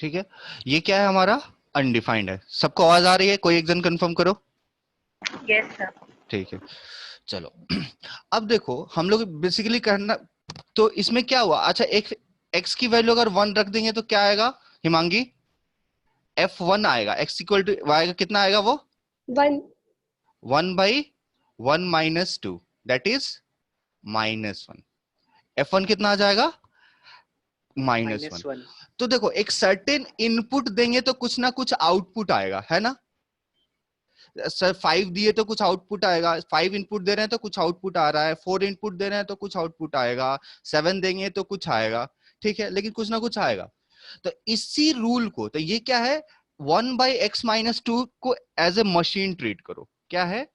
ठीक है, ये क्या है हमारा, अनडिफाइंड है। सबको आवाज आ रही है? कोई एक जन कंफर्म करो। Yes sir. ठीक है, चलो। अब देखो हम लोग बेसिकली करना, तो इसमें क्या हुआ, अच्छा एक एक्स की वैल्यू अगर 1 रख देंगे तो क्या आएगा हिमांगी? F1 आएगा। x इक्वल टू वाई का कितना आएगा वो? 1। 1/1 minus two, that is -1। F1 कितना आ जाएगा? -1। -1। तो देखो एक सर्टेन इनपुट देंगे तो कुछ ना कुछ आउटपुट आएगा, है ना? सर 5 दिए तो कुछ आउटपुट आएगा, 5 इनपुट दे रहे हैं तो कुछ आउटपुट आ रहा है, 4 इनपुट दे रहे हैं तो कुछ आउटपुट आएगा, 7 देंगे तो कुछ आएगा, ठीक है, लेकिन कुछ ना कुछ आएगा। तो इसी रूल को, तो ये क्या है, 1/x-2 को एज ए मशीन ट्रीट करो। क्या है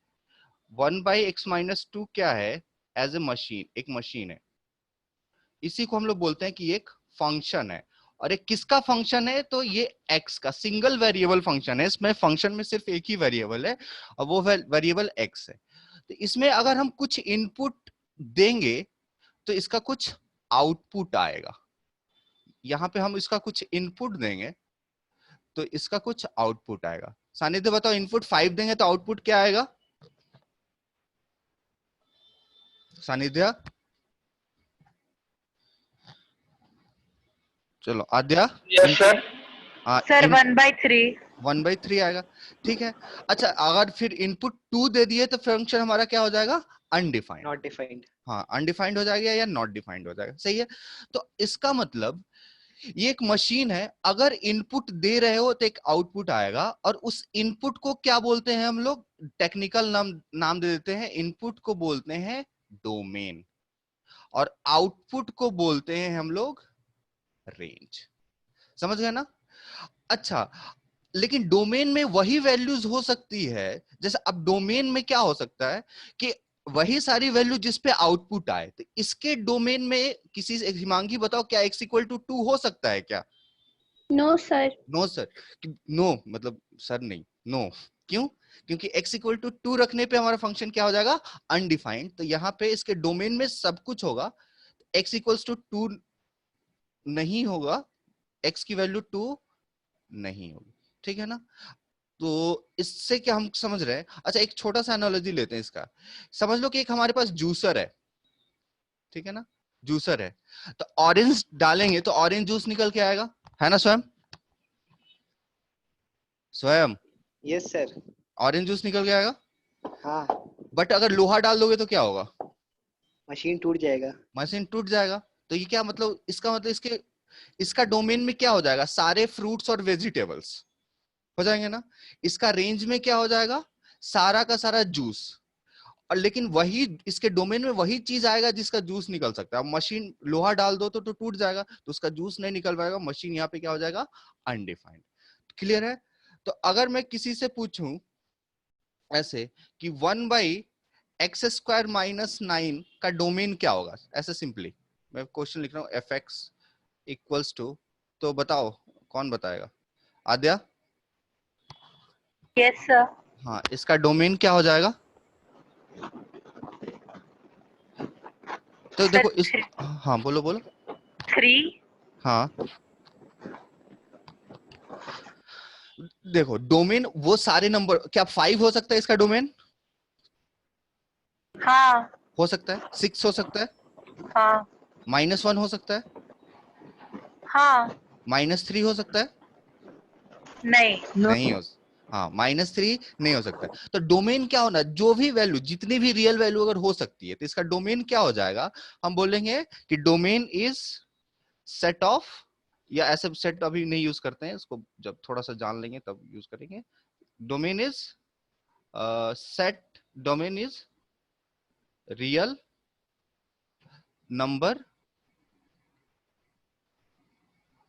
1/x-2? क्या है? एज ए मशीन, एक मशीन है। इसी को हम लोग बोलते हैं कि एक फंक्शन है। और एक किसका फंक्शन है? तो ये x का सिंगल वेरिएबल फंक्शन है। इसमें फंक्शन में सिर्फ एक ही वेरिएबल है और वो वेरिएबल x है। तो इसमें अगर हम कुछ इनपुट देंगे तो इसका कुछ आउटपुट आएगा। यहां पे हम इसका कुछ इनपुट देंगे तो इसका कुछ आउटपुट आएगा। सानिध्य बताओ, इनपुट 5 देंगे तो आउटपुट क्या आएगा? सानिध्य? चलो आद्या। Yes sir. सर 1/3। 1/3 आएगा, ठीक है। अच्छा अगर फिर इनपुट 2 दे दिए तो फंक्शन हमारा क्या हो जाएगा? अनडिफाइंड। Not defined. हाँ, अनडिफाइंड हो जाएगा या नॉट डिफाइंड हो जाएगा, सही है। तो इसका मतलब ये एक मशीन है, अगर इनपुट दे रहे हो तो एक आउटपुट आएगा, और उस इनपुट को क्या बोलते हैं हम लोग? टेक्निकल नाम दे देते हैं। इनपुट को बोलते हैं डोमेन और आउटपुट को बोलते हैं हम लोग रेंज। समझ गए ना? अच्छा, लेकिन डोमेन में वही वैल्यूज हो सकती है, जैसे अब डोमेन में क्या हो सकता है कि वही सारी वैल्यू जिस पे आउटपुट आए, तो इसके डोमेन में किसी से, हिमांगी बताओ, क्या x इक्वल टू 2 हो सकता है क्या? No sir. No sir. No मतलब सर नहीं, नो। क्यों? क्योंकि x इक्वल टू 2 रखने पे हमारा फंक्शन क्या हो जाएगा? अनडिफाइंड। तो यहां पे इसके डोमेन में सब कुछ होगा, x इक्वल्स टू 2 नहीं होगा, x की वैल्यू 2 नहीं होगी, ठीक है ना? तो इससे क्या हम समझ रहे हैं? अच्छा एक छोटा सा एनालॉजी लेते हैं इसका। समझ लो कि एक हमारे पास जूसर है, ठीक है ना? जूसर है, तो ऑरेंज डालेंगे तो ऑरेंज जूस निकल के आएगा, है ना स्वयं? स्वयं यस सर। ऑरेंज जूस निकल के आएगा। हाँ, बट अगर लोहा डाल दोगे तो क्या होगा? मशीन टूट जाएगा। मशीन टूट जाएगा। तो ये क्या मतलब, इसका मतलब इसका डोमेन में क्या हो जाएगा? सारे फ्रूट्स और वेजिटेबल्स हो जाएंगे ना। इसका रेंज में क्या हो जाएगा? सारा का सारा जूस। और लेकिन वही इसके डोमेन में वही चीज आएगा जिसका जूस निकल सकता है। मशीन लोहा डाल दो तो टूट जाएगा, तो उसका जूस नहीं निकल पाएगा। मशीन यहाँ पे क्या हो जाएगा? अनडिफाइंड। क्लियर है? तो अगर मैं किसी से पूछूं ऐसे कि 1/x² - 9 का डोमेन क्या होगा, ऐसे सिंपली मैं क्वेश्चन लिख रहा हूँ, fx इक्वल्स टू, तो बताओ कौन बताएगा? आद्या? Yes sir. हाँ, इसका डोमेन क्या हो जाएगा? तो देखो इस, हाँ बोलो बोलो। 3। हाँ देखो डोमेन वो सारे नंबर, क्या 5 हो सकता है इसका डोमेन? हाँ हो सकता है, 6 हो सकता है, हाँ -1 हो सकता है, हाँ। -3 हो सकता है, नहीं। नहीं हो, हाँ -3 नहीं हो सकता है। तो डोमेन क्या होना, जो भी वैल्यू, जितनी भी रियल वैल्यू अगर हो सकती है तो इसका डोमेन क्या हो जाएगा? हम बोलेंगे कि डोमेन इज सेट ऑफ, या ऐसे सेट अभी नहीं यूज करते हैं इसको, जब थोड़ा सा जान लेंगे तब यूज करेंगे। Domain is set, domain is real number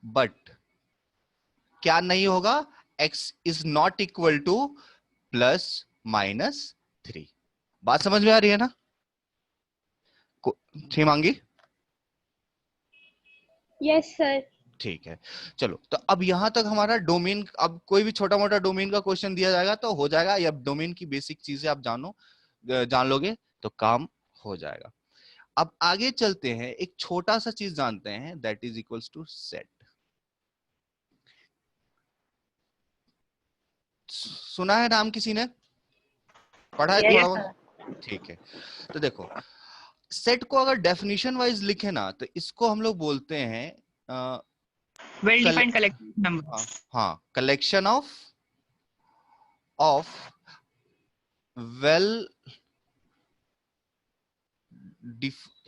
but क्या नहीं होगा? x is not equal to +-3। बात समझ में आ रही है ना? थी मांगी? Yes sir. ठीक है, चलो। तो अब यहां तक हमारा डोमेन, अब कोई भी छोटा मोटा डोमेन का क्वेश्चन दिया जाएगा तो हो जाएगा, या डोमेन की बेसिक चीजें आप जान लोगे तो काम हो जाएगा। अब आगे चलते हैं, एक छोटा सा चीज जानते हैं, that is equals to set. सुना है नाम किसी ने, पढ़ा है Yes, थोड़ा sir. बहुत? ठीक है, तो देखो सेट को अगर डेफिनेशन वाइज लिखे ना तो इसको हम लोग बोलते हैं Well कल, defined collection of numbers. हाँ कलेक्शन ऑफ वेल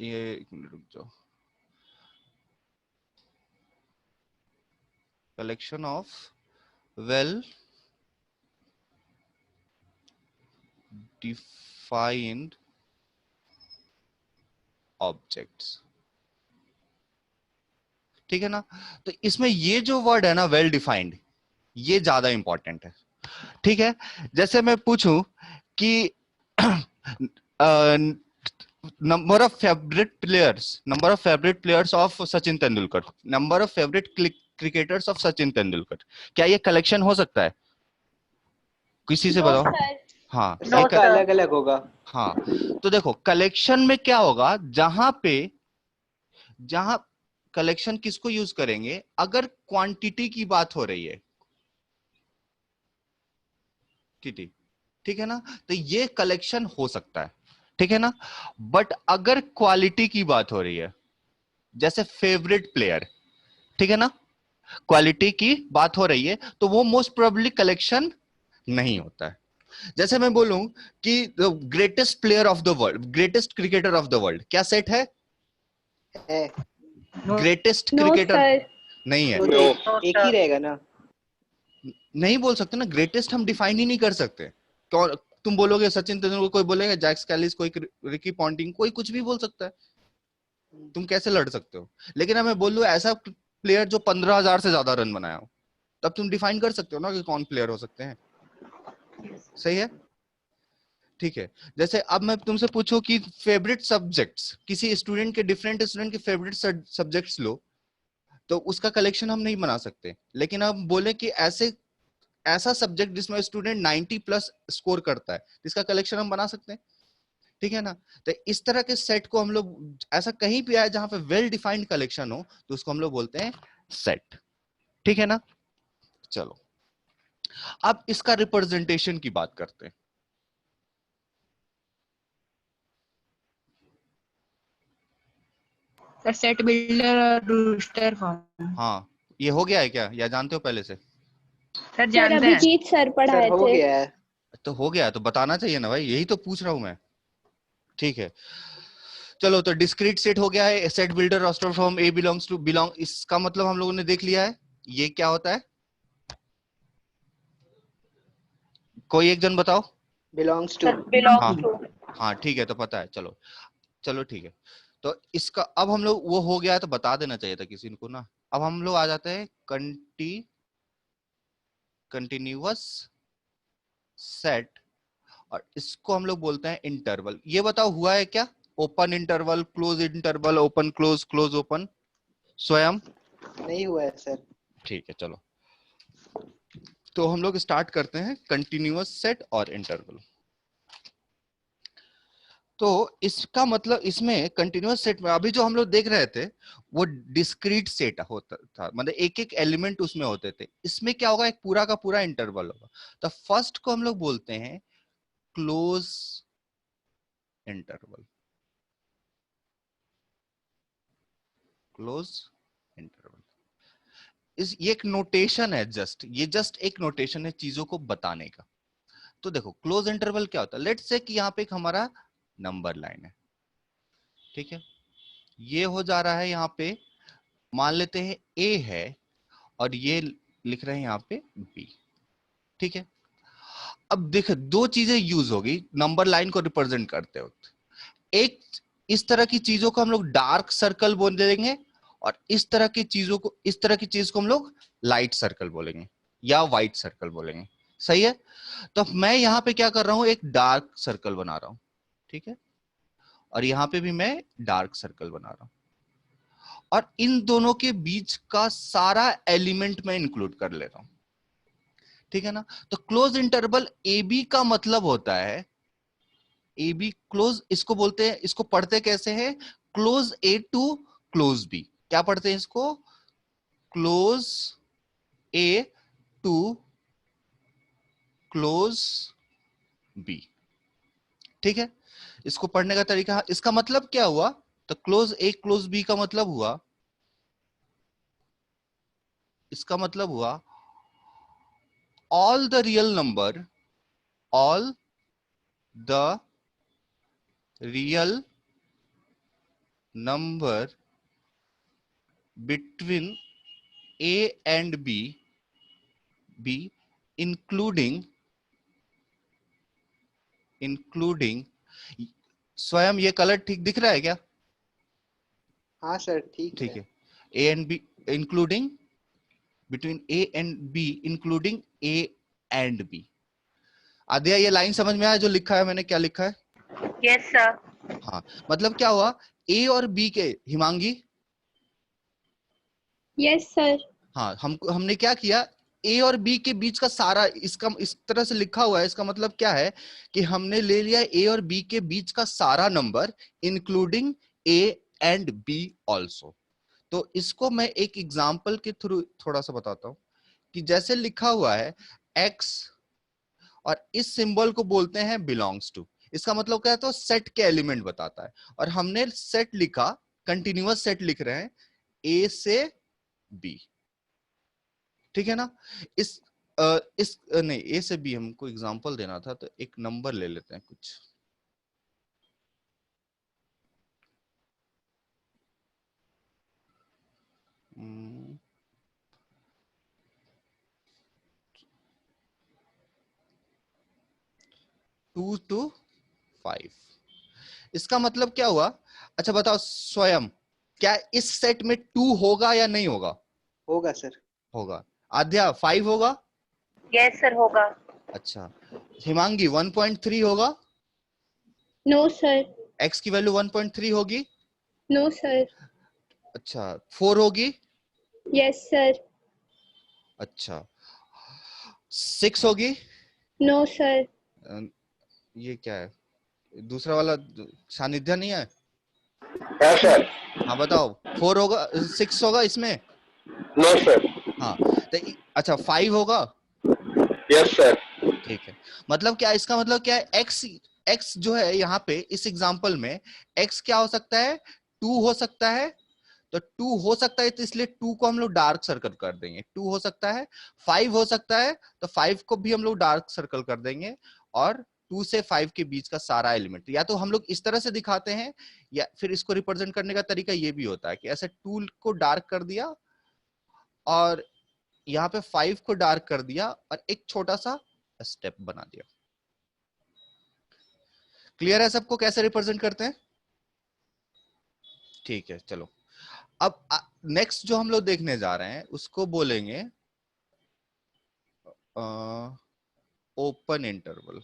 ये एक मिनट रुक जाओ, collection of well defined objects. ठीक है ना, तो इसमें ये जो वर्ड है ना वेल डिफाइंड, ये ज्यादा इंपॉर्टेंट है। ठीक है, जैसे मैं पूछूं कि number of favourite players of Sachin Tendulkar, number of favourite cricketers of Sachin Tendulkar, क्या ये कलेक्शन हो सकता है? किसी से No, बताओ। sir. हाँ No, सबका sir. अलग अलग होगा। हाँ, तो देखो कलेक्शन में क्या होगा, जहां कलेक्शन किसको यूज करेंगे, अगर क्वांटिटी की बात हो रही है, ठीक है ना, तो ये कलेक्शन हो सकता है, ठीक है ना। बट अगर क्वालिटी की बात हो रही है, जैसे फेवरेट प्लेयर, ठीक है ना, क्वालिटी की बात हो रही है, तो वो मोस्ट प्रोबेबली कलेक्शन नहीं होता है। जैसे मैं बोलूं कि greatest player of the world, greatest cricketer of the world, क्या सेट है? है No. Greatest No, cricketer sir. नहीं है, तो No, एक ही sir. रहेगा ना। नहीं बोल सकते ना, ग्रेटेस्ट हम डिफाइन ही नहीं कर सकते। कौन, तुम बोलोगे सचिन तेंदुलकर, कोई बोलेगा जैक्स कैलिस, कोई रिकी पॉन्टिंग, कोई कुछ भी बोल सकता है, तुम कैसे लड़ सकते हो? लेकिन अगर मैं बोल लूं ऐसा प्लेयर जो 15,000 से ज्यादा रन बनाया हो, तब तुम डिफाइन कर सकते हो ना कि कौन प्लेयर हो सकते हैं। सही है, ठीक है। जैसे अब मैं तुमसे पूछूं कि फेवरेट सब्जेक्ट्स, किसी स्टूडेंट के, डिफरेंट स्टूडेंट के फेवरेट सब्जेक्ट्स लो, तो उसका कलेक्शन हम नहीं बना सकते। लेकिन अब बोले कि ऐसा सब्जेक्ट जिसमें स्टूडेंट 90 प्लस स्कोर करता है, जिसका कलेक्शन हम बना सकते हैं, ठीक है ना। तो इस तरह के सेट को हम लोग, ऐसा कहीं भी आए जहां पे वेल डिफाइंड कलेक्शन हो, तो उसको हम लोग बोलते हैं सेट, ठीक है ना। चलो अब इसका रिप्रेजेंटेशन की बात करते हैं। Sir, set builder और rooster form. हाँ, ये हो गया है क्या, या जानते हो पहले से? Sir Sir, जानते हैं. अभिजीत सर सर पढ़ाए हो थे। गया है। तो हो गया तो बताना चाहिए ना भाई, यही तो पूछ रहा हूं मैं। ठीक है, चलो तो डिस्क्रीट सेट हो गया है, set builder roster form A belongs to belong, इसका मतलब हम लोगों ने देख लिया है ये क्या होता है। कोई एक जन बताओ। Belongs to. Sir, belongs हाँ to. हाँ ठीक है, तो पता है, चलो चलो ठीक है। तो इसका अब हम लोग, वो हो गया है तो बता देना चाहिए था किसी को ना। अब हम लोग आ जाते हैं कंटिन्यूअस सेट, और इसको हम लोग बोलते हैं इंटरवल। ये बताओ हुआ है क्या? Open interval, close interval, open close, close open, स्वयं नहीं हुआ है सर। ठीक है। चलो तो हम लोग स्टार्ट करते हैं कंटिन्यूअस सेट और इंटरवल। तो इसका मतलब, इसमें कंटिन्यूअस सेट में अभी जो हम लोग देख रहे थे वो डिस्क्रीट सेट होता था, मतलब एक एक एलिमेंट उसमें होते थे। इसमें क्या होगा, एक पूरा का पूरा इंटरवल होगा। तो फर्स्ट को हम लोग बोलते हैं क्लोज इंटरवल, क्लोज इंटरवल। ये एक नोटेशन है, जस्ट एक नोटेशन है चीजों को बताने का। तो देखो क्लोज इंटरवल क्या होता है, लेट्स से कि यहाँ पे एक हमारा नंबर लाइन है, ठीक है, ये हो जा रहा है यहाँ पे, मान लेते हैं ए है, और ये लिख रहे हैं यहाँ पे बी, ठीक है। अब देख दो चीजें यूज होगी नंबर लाइन को रिप्रेजेंट करते वक्त। एक, इस तरह की चीजों को हम लोग डार्क सर्कल बोल देंगे, और इस तरह की चीजों को, इस तरह की चीज को हम लोग लाइट सर्कल बोलेंगे या व्हाइट सर्कल बोलेंगे। सही है, तो मैं यहां पे क्या कर रहा हूं, एक डार्क सर्कल बना रहा हूं, ठीक है, और यहां पे भी मैं डार्क सर्कल बना रहा हूं, और इन दोनों के बीच का सारा एलिमेंट मैं इंक्लूड कर ले रहा हूं, ठीक है ना। तो क्लोज इंटरवल ए बी का मतलब होता है, ए बी क्लोज, इसको बोलते हैं, इसको पढ़ते कैसे हैं, close A to close B. क्या पढ़ते हैं इसको, close A to close B. ठीक है, इसको पढ़ने का तरीका, इसका मतलब क्या हुआ, तो क्लोज ए क्लोज बी का मतलब हुआ, इसका मतलब हुआ all the real number, all the real number between A and B including स्वयं, ये कलर ठीक दिख रहा है क्या? हाँ सर ठीक ठीक है। है, A and B including between A and B including A and B। आद्या, ये लाइन समझ में आया जो लिखा है मैंने, क्या लिखा है? Yes sir. हाँ, मतलब क्या हुआ, ए और बी के, हिमांगी, Yes, sir. हाँ, हमने क्या किया, ए और बी के बीच का सारा, इसका इस तरह से लिखा हुआ है, इसका मतलब क्या है कि हमने ले लिया ए और बी के बीच का सारा number including A and B also. तो इसको मैं एक एग्जांपल के थ्रू थोड़ा सा बताता हूं कि जैसे लिखा हुआ है एक्स, और इस सिंबल को बोलते हैं बिलोंग्स टू। इसका मतलब क्या है, तो सेट के एलिमेंट बताता है, और हमने सेट लिखा, कंटिन्यूअस सेट लिख रहे हैं ए से बी। ठीक है ना? नहीं, ए से बी हमको एग्जांपल देना था, तो एक नंबर ले लेते हैं कुछ। Hmm, 2 to 5। इसका मतलब क्या हुआ? अच्छा बताओ स्वयं, क्या इस सेट में 2 होगा या नहीं होगा? होगा सर। होगा। आद्या 5 होगा? यस सर होगा। अच्छा, हिमांगी 1.3 होगा? No, sir. x की वैल्यू 1.3 होगी? No, sir. अच्छा, 4 होगी? Yes, sir. अच्छा, 6 होगी? No, sir. अ, ये क्या है, दूसरा वाला सानिध्य नहीं है? हाँ सर। हाँ बताओ, 4 होगा, 6 होगा इसमें? No sir. हाँ, तो अच्छा 5 होगा? Yes sir. ठीक है, मतलब क्या, इसका मतलब क्या है, x जो है यहाँ पे इस एग्जांपल में x क्या हो सकता है, 2 हो सकता है। तो 2 हो सकता है, तो इसलिए 2 को हम लोग डार्क सर्कल कर देंगे, 2 हो सकता है। 5 हो सकता है, तो 5 को भी हम लोग डार्क सर्कल कर देंगे, और 2 से 5 के बीच का सारा एलिमेंट, या तो हम लोग इस तरह से दिखाते हैं, या फिर इसको रिप्रेजेंट करने का तरीका ये भी होता है कि ऐसे 2 को डार्क कर दिया, और यहाँ पे 5 को डार्क कर दिया, और एक छोटा सा स्टेप बना दिया। क्लियर है सबको कैसे रिप्रेजेंट करते हैं? ठीक है, चलो अब नेक्स्ट जो हम लोग देखने जा रहे हैं उसको बोलेंगे ओपन इंटरवल।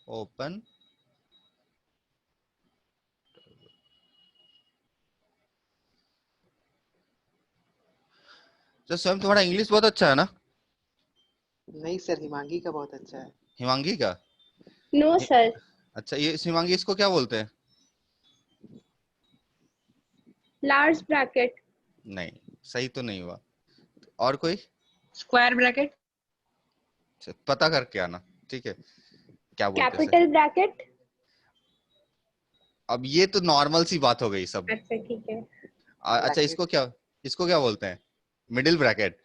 ओपन तो स्वयं तुम्हारा इंग्लिश बहुत अच्छा है ना? नहीं सर, हिमांगी का बहुत अच्छा है। हिमांगी का? No, sir. अच्छा, ये हिमांगी, इसको क्या बोलते हैं? Large bracket. नहीं, सही तो नहीं हुआ। और कोई? Square bracket. अच्छा, पता करके आना, ठीक है, क्या बोलते हैं Capital bracket. अब ये तो नॉर्मल सी बात हो गई सब। अच्छा ठीक है। अच्छा, Bracket. इसको क्या बोलते हैं? Middle bracket?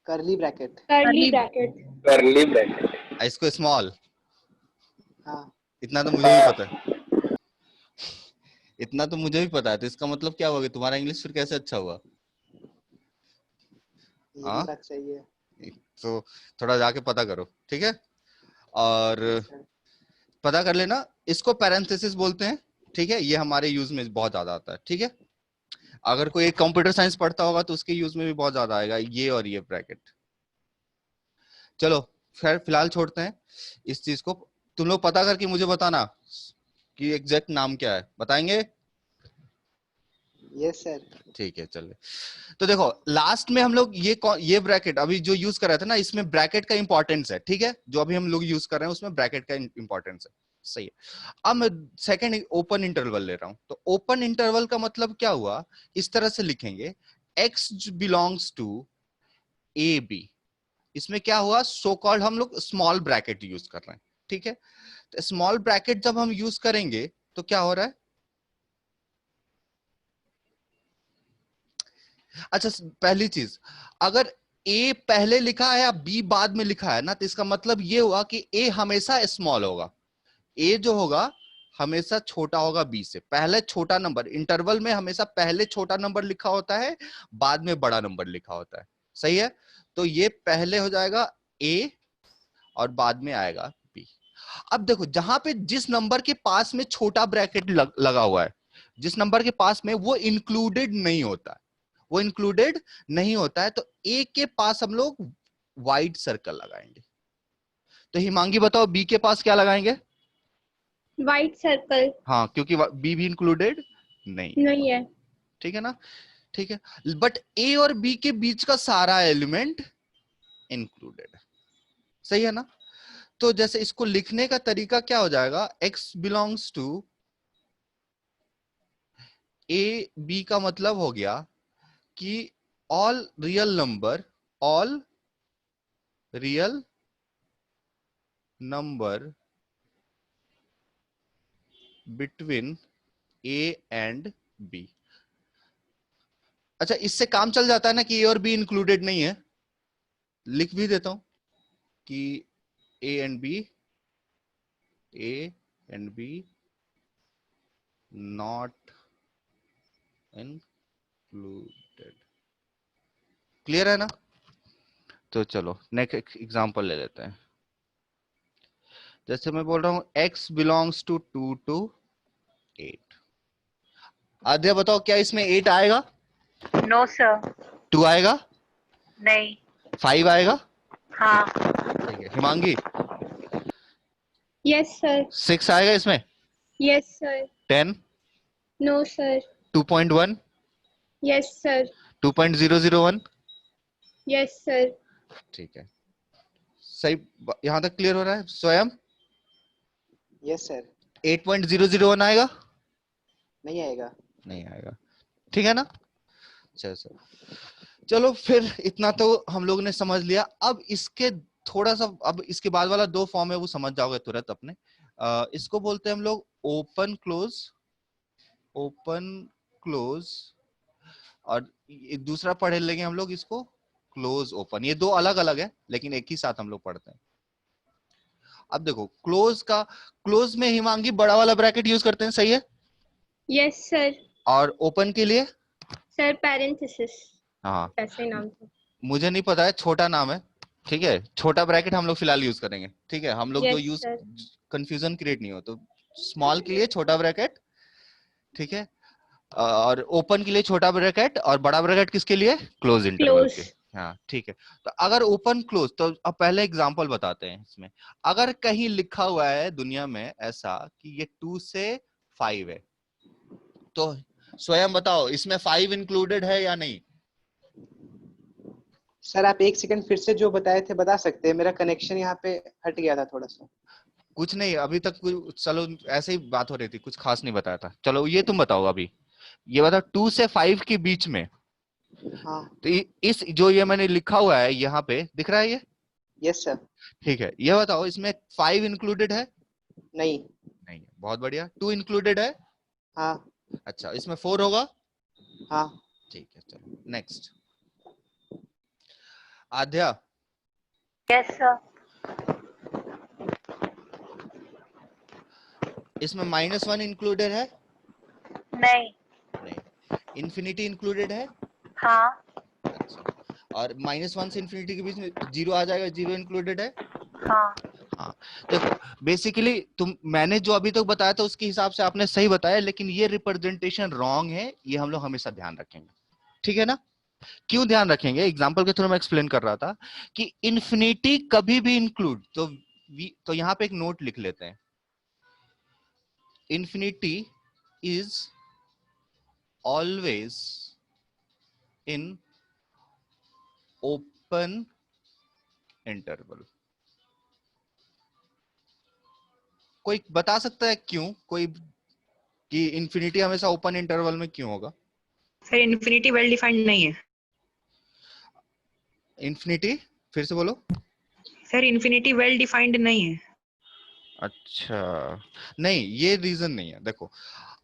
Curly bracket. Curly Curly bracket. करली ब्रैकेट। इसको स्मॉल? हाँ। इतना तो मुझे भी पता है, इतना तो मुझे भी पता है, तो इसका मतलब क्या हुआ कि तुम्हारा इंग्लिश फिर कैसे अच्छा हुआ? ये हाँ, भी बात सही है। तो थोड़ा जाके पता करो, ठीक है, और सर। पता कर लेना। इसको पैरेंथेसिस बोलते हैं, ठीक है, ये हमारे यूज में बहुत ज्यादा आता है, ठीक है। अगर कोई एक कंप्यूटर साइंस पढ़ता होगा तो उसके यूज में भी बहुत ज्यादा आएगा ये और ये ब्रैकेट। चलो खैर फिलहाल छोड़ते हैं इस चीज को, तुम लोग पता करके मुझे बताना कि एग्जैक्ट नाम क्या है, बताएंगे? Yes sir. ठीक है, चलिए। तो देखो लास्ट में हम लोग ये ब्रैकेट अभी जो यूज कर रहे थे ना, इसमें ब्रैकेट का इंपॉर्टेंस है, ठीक है, जो अभी हम लोग यूज कर रहे हैं उसमें ब्रैकेट का इंपॉर्टेंस है, सही है। अब मैं सेकंड ओपन इंटरवल ले रहा हूं, तो ओपन इंटरवल का मतलब क्या हुआ, इस तरह से लिखेंगे x belongs to A B, इसमें क्या हुआ, सो कॉल्ड हम लोग स्मॉल ब्रैकेट यूज कर रहे हैं, ठीक है। तो स्मॉल ब्रैकेट जब हम यूज करेंगे तो क्या हो रहा है, अच्छा पहली चीज, अगर ए पहले लिखा है या बी बाद में लिखा है ना, तो इसका मतलब ये हुआ कि ए हमेशा स्मॉल होगा, ए जो होगा हमेशा छोटा होगा बी से। पहले छोटा नंबर इंटरवल में हमेशा पहले छोटा नंबर लिखा होता है, बाद में बड़ा नंबर लिखा होता है, सही है। तो ये पहले हो जाएगा ए और बाद में आएगा बी। अब देखो जहां पे जिस नंबर के पास में छोटा ब्रैकेट लगा हुआ है, जिस नंबर के पास में, वो इंक्लूडेड नहीं होता है, वो इंक्लूडेड नहीं होता है, तो ए के पास हम लोग वाइड सर्कल लगाएंगे। तो हिमांगी बताओ बी के पास क्या लगाएंगे? White circle. हाँ, क्योंकि बी भी इंक्लूडेड नहीं है। ठीक है ना, ठीक है। बट ए और बी के बीच का सारा एलिमेंट इंक्लूडेड है, सही है ना। तो जैसे इसको लिखने का तरीका क्या हो जाएगा, x belongs to A B का मतलब हो गया कि all real number between A and B. अच्छा, इससे काम चल जाता है ना कि ए और बी इंक्लूडेड नहीं है, लिख भी देता हूं कि A and B not included, clear है ना। तो चलो नेक्स्ट एग्जांपल ले लेते हैं। जैसे मैं बोल रहा हूं x बिलोंग्स टू 2 to 8। आद्या बताओ क्या इसमें 8 आएगा? No sir. 2 आएगा? नहीं। 5 आएगा? हाँ। ठीक है। Himangi yes sir. 6 आएगा इसमें? Yes sir. 10? No sir. 2.1? Yes sir. 2.001? Yes sir. ठीक है, सही। यहां तक क्लियर हो रहा है स्वयं? Yes sir. 8.001 आएगा? नहीं आएगा। नहीं आएगा, ठीक है ना। चलो सर, चलो फिर इतना तो हम लोग ने समझ लिया। अब इसके थोड़ा सा, अब इसके बाद वाला 2 फॉर्म है वो समझ जाओगे तुरंत अपने। इसको बोलते हैं हम लोग ओपन क्लोज, और दूसरा पढ़ लेंगे हम लोग इसको क्लोज ओपन। ये 2 अलग अलग है लेकिन एक ही साथ हम लोग पढ़ते हैं। अब देखो क्लोज में हिमांगी बड़ा वाला ब्रैकेट यूज करते हैं, सही है। Yes sir. और ओपन के लिए सर पैरेंथेसिस। हाँ, ऐसे नाम था। मुझे नहीं पता है, छोटा नाम है, ठीक है। छोटा ब्रैकेट हम लोग फिलहाल यूज करेंगे, ठीक है। हम लोग जो yes use, sir. Confusion create नहीं हो, तो स्मॉल के लिए छोटा ब्रैकेट, ठीक है। और ओपन के लिए छोटा ब्रैकेट, और बड़ा ब्रैकेट किसके लिए? क्लोज इंटरवल के। क्लोज। हाँ ठीक है। तो अगर ओपन क्लोज, तो अब पहले एग्जांपल बताते हैं इसमें। अगर कहीं लिखा हुआ है दुनिया में ऐसा कि ये 2 से 5 है, तो स्वयं बताओ इसमें 5 इंक्लूडेड है या नहीं? सर आप एक सेकंड फिर से जो बताए थे बता सकते हैं, मेरा कनेक्शन यहाँ पे हट गया था थोड़ा सा। कुछ नहीं, अभी तक चलो ऐसे ही बात हो रही थी, कुछ खास नहीं बताया था। चलो ये तुम बताओ, अभी ये बताओ 2 से 5 के बीच में, हाँ। तो इस जो ये मैंने लिखा हुआ है यहाँ पे दिख रहा है ये? Yes sir. ठीक है, ये बताओ इसमें 5 इंक्लूडेड है? नहीं। नहीं है, बहुत बढ़िया। 2 इंक्लूडेड है? हाँ। अच्छा, इसमें 4 होगा? हाँ। ठीक है, चलो नेक्स्ट। आध्या, यस सर। इसमें -1 इंक्लूडेड है? नहीं। नहीं। इन्फिनिटी इंक्लूडेड है? हाँ। अच्छा, और -1 से इन्फिनिटी के बीच में 0 आ जाएगा, 0 इंक्लूडेड है? हाँ। हाँ। देखो बेसिकली मैंने जो अभी तक बताया था उसके हिसाब से आपने सही बताया, लेकिन ये रिप्रेजेंटेशन रॉन्ग है, ये हम लोग हमेशा ध्यान रखेंगे, ठीक है ना। क्यों ध्यान रखेंगे? एग्जांपल के थ्रू मैं एक्सप्लेन कर रहा था कि इन्फिनिटी कभी भी इंक्लूड, तो यहां पे एक नोट लिख लेते हैं, infinity is always in open interval. कोई बता सकता है क्यों? कोई कि इन्फिनिटी हमेशा ओपन इंटरवल में क्यों होगा? सर इन्फिनिटी वेल डिफाइंड नहीं है। इन्फिनिटी फिर से बोलो। सर इन्फिनिटी वेल डिफाइंड नहीं है। अच्छा, नहीं ये रीजन नहीं है। देखो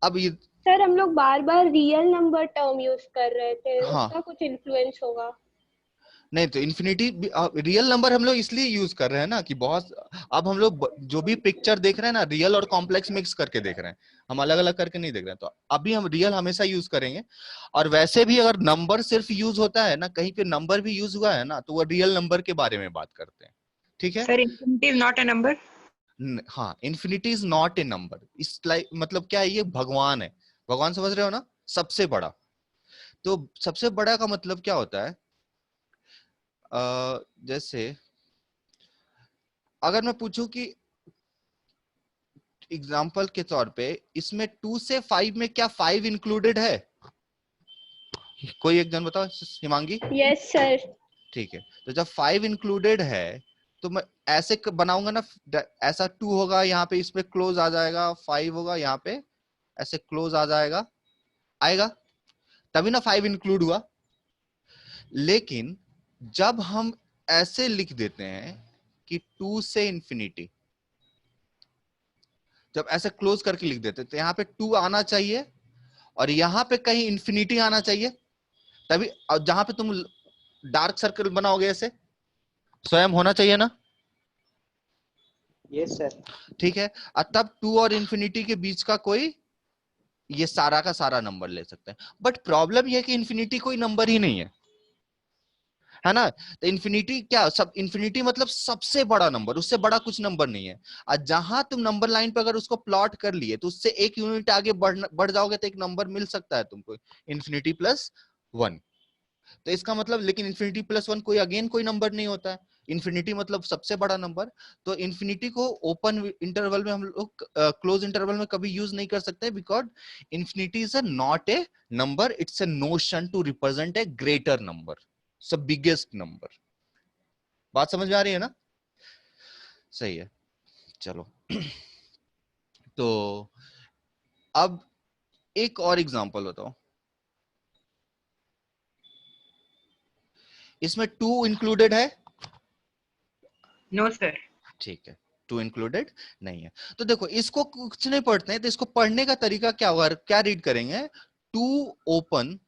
अब ये, सर हम लोग बार बार रियल नंबर टर्म यूज कर रहे थे, हाँ उसका कुछ इन्फ्लुएंस होगा। नहीं तो इन्फिनिटी रियल नंबर हम लोग इसलिए यूज कर रहे हैं ना कि बहुत, अब हम लोग जो भी पिक्चर देख रहे हैं ना, रियल और कॉम्प्लेक्स मिक्स करके देख रहे हैं, हम अलग अलग करके नहीं देख रहे हैं। तो अभी हम रियल हमेशा यूज करेंगे। और वैसे भी अगर नंबर सिर्फ यूज होता है ना, कहीं पे नंबर भी यूज हुआ है ना, तो वो रियल नंबर के बारे में बात करते हैं। ठीक है। Sir infinity is not a number. हाँ, infinity is not a number. इस मतलब क्या है, ये भगवान है। भगवान समझ रहे हो ना, सबसे बड़ा। तो सबसे बड़ा का मतलब क्या होता है, जैसे अगर मैं पूछूं कि एग्जाम्पल के तौर पे इसमें 2 से 5 में क्या 5 इंक्लूडेड है? कोई एक जन बताओ, हिमांगी। Yes sir. ठीक है, तो जब 5 इंक्लूडेड है तो मैं ऐसे बनाऊंगा ना, ऐसा 2 होगा यहाँ पे, इस पे क्लोज आ जाएगा, 5 होगा यहाँ पे, ऐसे क्लोज आ जाएगा, आएगा, तभी ना 5 इंक्लूड हुआ। लेकिन जब हम ऐसे लिख देते हैं कि 2 से इंफिनिटी, जब ऐसे क्लोज करके लिख देते तो यहाँ पे 2 आना चाहिए और यहाँ पे कहीं इंफिनिटी आना चाहिए, तभी जहां पे तुम डार्क सर्कल बनाओगे ऐसे स्वयं होना चाहिए ना। Yes sir. ठीक है, और तब 2 और इंफिनिटी के बीच का कोई ये सारा का सारा नंबर ले सकते हैं। बट प्रॉब्लम यह है कि इंफिनिटी कोई नंबर ही नहीं है ना। तो इंफिनिटी क्या, सब इंफिनिटी मतलब सबसे बड़ा नंबर, उससे बड़ा कुछ नंबर नहीं है। और जहां तुम नंबर लाइन पर अगर उसको प्लॉट कर लिए तो उससे एक यूनिट आगे बढ़ जाओगे तो एक नंबर मिल सकता है तुमको, इंफिनिटी प्लस 1। तो इसका मतलब, लेकिन इंफिनिटी प्लस 1 कोई अगेन कोई नंबर नहीं होता है। इंफिनिटी मतलब सबसे बड़ा नंबर। तो इंफिनिटी को ओपन इंटरवल में हम लोग क्लोज इंटरवल में कभी यूज नहीं कर सकते, because infinity is not a number, it's a notion to represent a greater number, सब बिगेस्ट नंबर। बात समझ में आ रही है ना? सही है, चलो। तो अब एक और एग्जांपल बताओ, इसमें 2 इंक्लूडेड है? No sir. ठीक है, 2 इंक्लूडेड नहीं है। तो देखो इसको कुछ नहीं पढ़ते हैं, तो इसको पढ़ने का तरीका क्या होगा, क्या रीड करेंगे? 2 ओपन,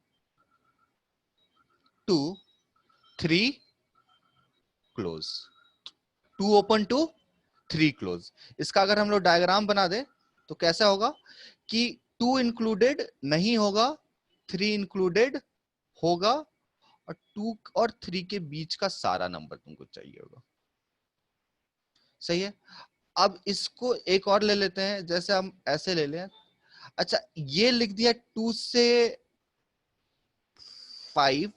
2 3 क्लोज, 2 ओपन 2 3 क्लोज। इसका अगर हम लोग डायग्राम बना दे तो कैसा होगा कि 2 इंक्लूडेड नहीं होगा, 3 इंक्लूडेड होगा, और 2 और 3 के बीच का सारा नंबर तुमको चाहिए होगा। सही है। अब इसको एक और ले लेते हैं, जैसे हम ऐसे ले लें। अच्छा, ये लिख दिया 2 से 5।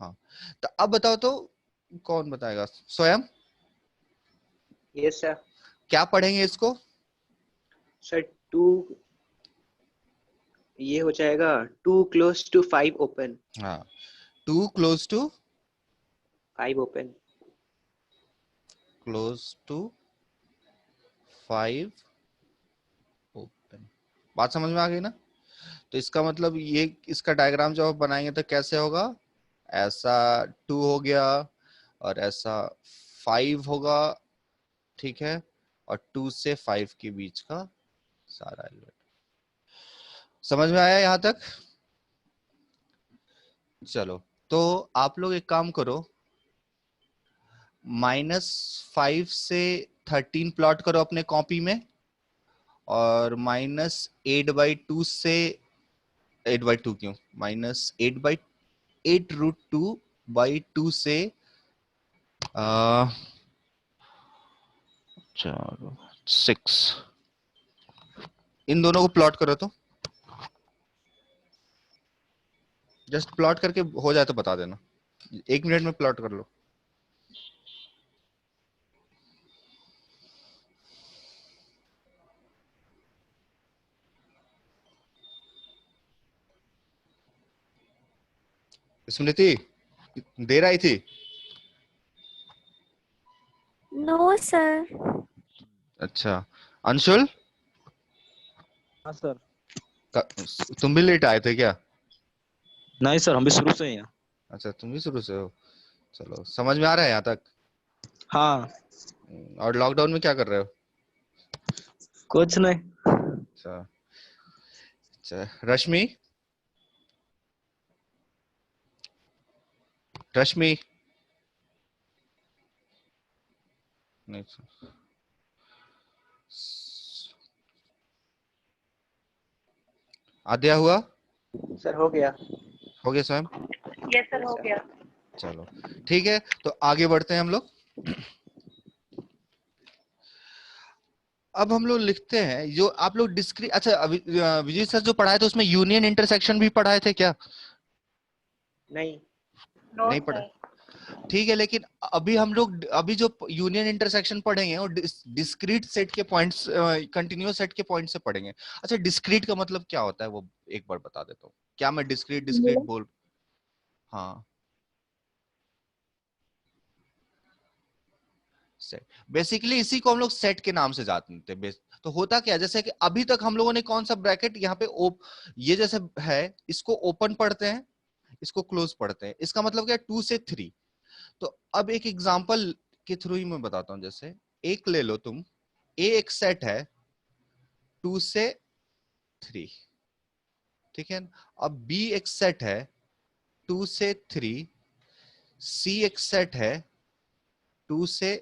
हाँ, तो अब बताओ तो कौन बताएगा, स्वयं? Yes sir. क्या पढ़ेंगे इसको? सर 2, ये हो जाएगा 2 क्लोज टू 5 ओपन। हाँ, 2 क्लोज टू 5 ओपन। 5 ओपन। बात समझ में आ गई ना? तो इसका मतलब ये, इसका डायग्राम जब आप बनाएंगे तो कैसे होगा, ऐसा 2 हो गया और ऐसा 5 होगा। ठीक है, और 2 से 5 के बीच का सारा एलिमेंट। समझ में आया यहां तक? चलो, तो आप लोग एक काम करो, -5 से 13 प्लॉट करो अपने कॉपी में, और -8/2 से 8/2 क्यों, -8/8√2/2 से 6, इन दोनों को प्लॉट करो। तो जस्ट प्लॉट करके हो जाए तो बता देना, 1 मिनट में प्लॉट कर लो। स्मृति देर आई थी? No sir. अच्छा, अंशुल हाँ सर। तुम भी लेट आए थे क्या? नहीं सर, हम भी शुरू से ही हैं। अच्छा, तुम भी शुरू से हो, चलो समझ में आ रहा है यहाँ तक? हाँ। और लॉकडाउन में क्या कर रहे हो? कुछ नहीं। अच्छा अच्छा, रश्मि रश्मि नहीं, आद्या हुआ? सर हो गया। हो गया स्वयं? यस सर, हो सर। गया। चलो ठीक है, तो आगे बढ़ते हैं हम लोग। अब हम लोग लिखते हैं जो आप लोग डिस्क्रीट, अच्छा विजय सर जो पढ़ाए थे उसमें यूनियन इंटरसेक्शन भी पढ़ाए थे क्या? नहीं। नो नहीं पढ़ा? सर। ठीक है, लेकिन अभी हम लोग अभी जो यूनियन इंटरसेक्शन पढ़ेंगे वो डिस्क्रीट सेट के पॉइंट्स, कंटिन्यूअस सेट के पॉइंट से पढ़ेंगे। अच्छा, डिस्क्रीट का मतलब क्या होता है वो एक बार बता देता हूँ। क्या मैं डिस्क्रीट डिस्क्रीट बोल, हाँ सेट, बेसिकली इसी को हम लोग सेट के नाम से जानते हैं। तो होता क्या है, जैसे कि अभी तक हम लोगों ने कौन सा ब्रैकेट यहाँ पे ये जैसे है, इसको ओपन पढ़ते हैं, इसको क्लोज पढ़ते हैं। इसका मतलब क्या है, 2 से 3। तो अब एक एग्जांपल के थ्रू ही मैं बताता हूं। जैसे एक ले लो तुम, ए एक सेट है 2 से 3, ठीक है। अब बी एक सेट है 2 से 3, सी एक सेट है 2 से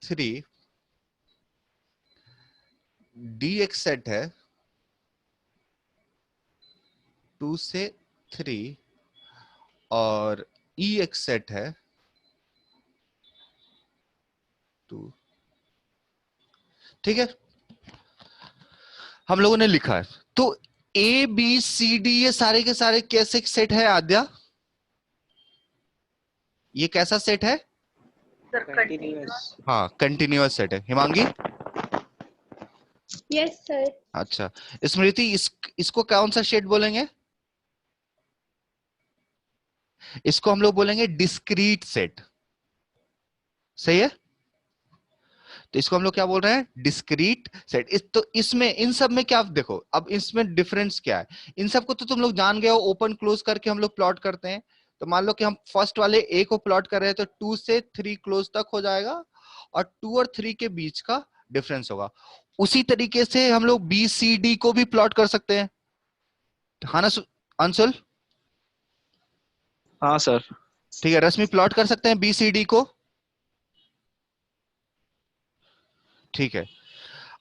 3, डी एक सेट है 2 से 3, और ई एक सेट है 2। ठीक है, हम लोगों ने लिखा है। तो ए बी सी डी ये सारे के सारे कैसे सेट है आद्या? ये कैसा सेट है? Sir continuous. हाँ, कंटिन्यूअस सेट है। हिमांगी? Yes sir. अच्छा, स्मृति इसको कौन सा सेट बोलेंगे? इसको हम लोग बोलेंगे डिस्क्रीट सेट। सही है, तो इसको हम लोग क्या बोल रहे हैं? Discrete set. तो इसमें इन सब में क्या देखो, अब इसमें डिफरेंस क्या है? इन सब को तो तुम लोग जान गए हो, ओपन क्लोज करके हम लोग प्लॉट करते हैं। तो मान लो कि हम फर्स्ट वाले ए को प्लॉट कर रहे हैं, तो 2 से 3 क्लोज तक हो जाएगा, और 2 और 3 के बीच का डिफरेंस होगा। उसी तरीके से हम लोग बी सी डी को भी प्लॉट कर सकते हैं, हाँ ना अंशुल? हाँ सर। ठीक है, रश्मि प्लॉट कर सकते हैं बी सी डी को? ठीक है।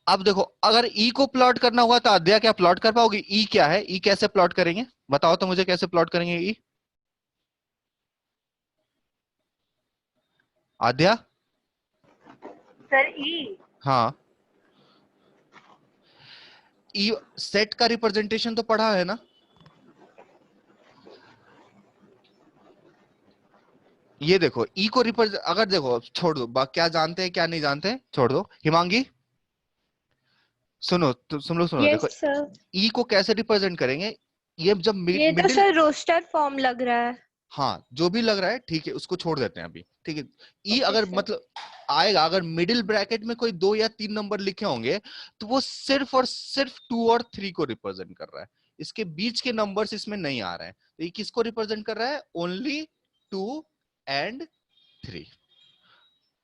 अब देखो, अगर ई को प्लॉट करना हुआ तो अध्याय क्या प्लॉट कर पाओगे? ई क्या है, ई कैसे प्लॉट करेंगे? बताओ तो मुझे, कैसे प्लॉट करेंगे ई? आद्या? सर ई। हाँ, ई सेट का रिप्रेजेंटेशन तो पढ़ा है ना? ये देखो ई को रिप्रेजेंट, अगर देखो छोड़ दो क्या जानते हैं क्या नहीं जानते हैं, छोड़ दो। हिमांगी सुनो, तो सुन लो, सुनो देखो, यस सर। ई को कैसे रिप्रेजेंट करेंगे? ये जब ये तो मिडिल, सर रोस्टर फॉर्म लग रहा है। हाँ जो भी लग रहा है ठीक है, उसको छोड़ देते हैं अभी, ठीक है। ई ओके अगर सर। मतलब आएगा, अगर मिडिल ब्रैकेट में कोई 2 या 3 नंबर लिखे होंगे, तो वो सिर्फ और सिर्फ 2 और 3 को रिप्रेजेंट कर रहा है। इसके बीच के नंबर्स इसमें नहीं आ रहे हैं, तो ये किसको रिप्रेजेंट कर रहा है? Only 2 and 3।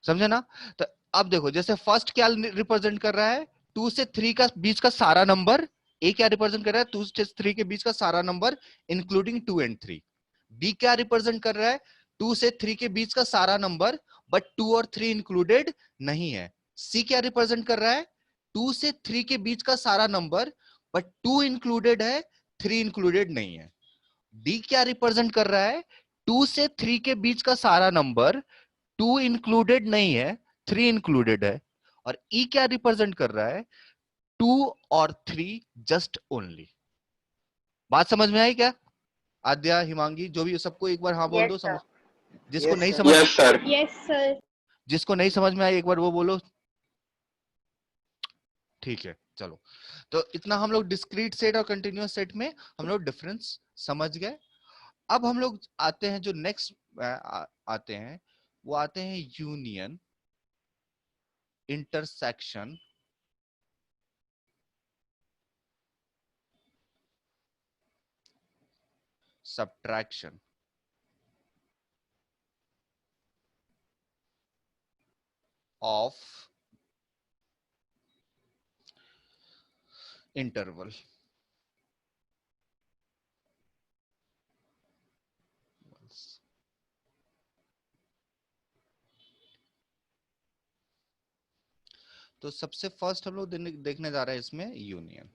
समझे ना? तो अब देखो, जैसे फर्स्ट क्या रिप्रेजेंट कर रहा है? 2 से 3 का बीच का सारा नंबर। ए क्या रिप्रेजेंट कर रहा है? 2 से 3 के बीच का सारा नंबर इंक्लूडिंग 2 एंड 3। बी क्या रिप्रेजेंट कर रहा है? 2 से 3 के बीच का सारा नंबर, बट 2 और 3 इंक्लूडेड नहीं है। सी क्या रिप्रेजेंट कर रहा है? 2 से 3 के बीच का सारा नंबर, बट 2 इंक्लूडेड है, 3 इंक्लूडेड नहीं है। डी क्या रिप्रेजेंट कर रहा है? 2 से 3 के बीच का सारा नंबर, 2 इंक्लूडेड नहीं है, 3 इंक्लूडेड है। और ई क्या रिप्रेजेंट कर रहा है? 2 और 3 जस्ट ओनली। बात समझ में आई क्या? आद्या, हिमांगी, जो भी, सबको एक बार हाँ बोल यस दो। सर। समझ, जिसको यस नहीं सर। समझ, Yes, sir. Yes sir. जिसको नहीं समझ में आई एक बार वो बोलो। ठीक है, चलो। तो इतना हम लोग डिस्क्रीट सेट और कंटिन्यूअस सेट में हम लोग डिफरेंस समझ गए। अब हम लोग आते हैं, जो नेक्स्ट आते हैं, वो आते हैं union, intersection, subtraction. of interval. तो सबसे फर्स्ट हम लोग देखने जा रहे हैं इसमें यूनियन।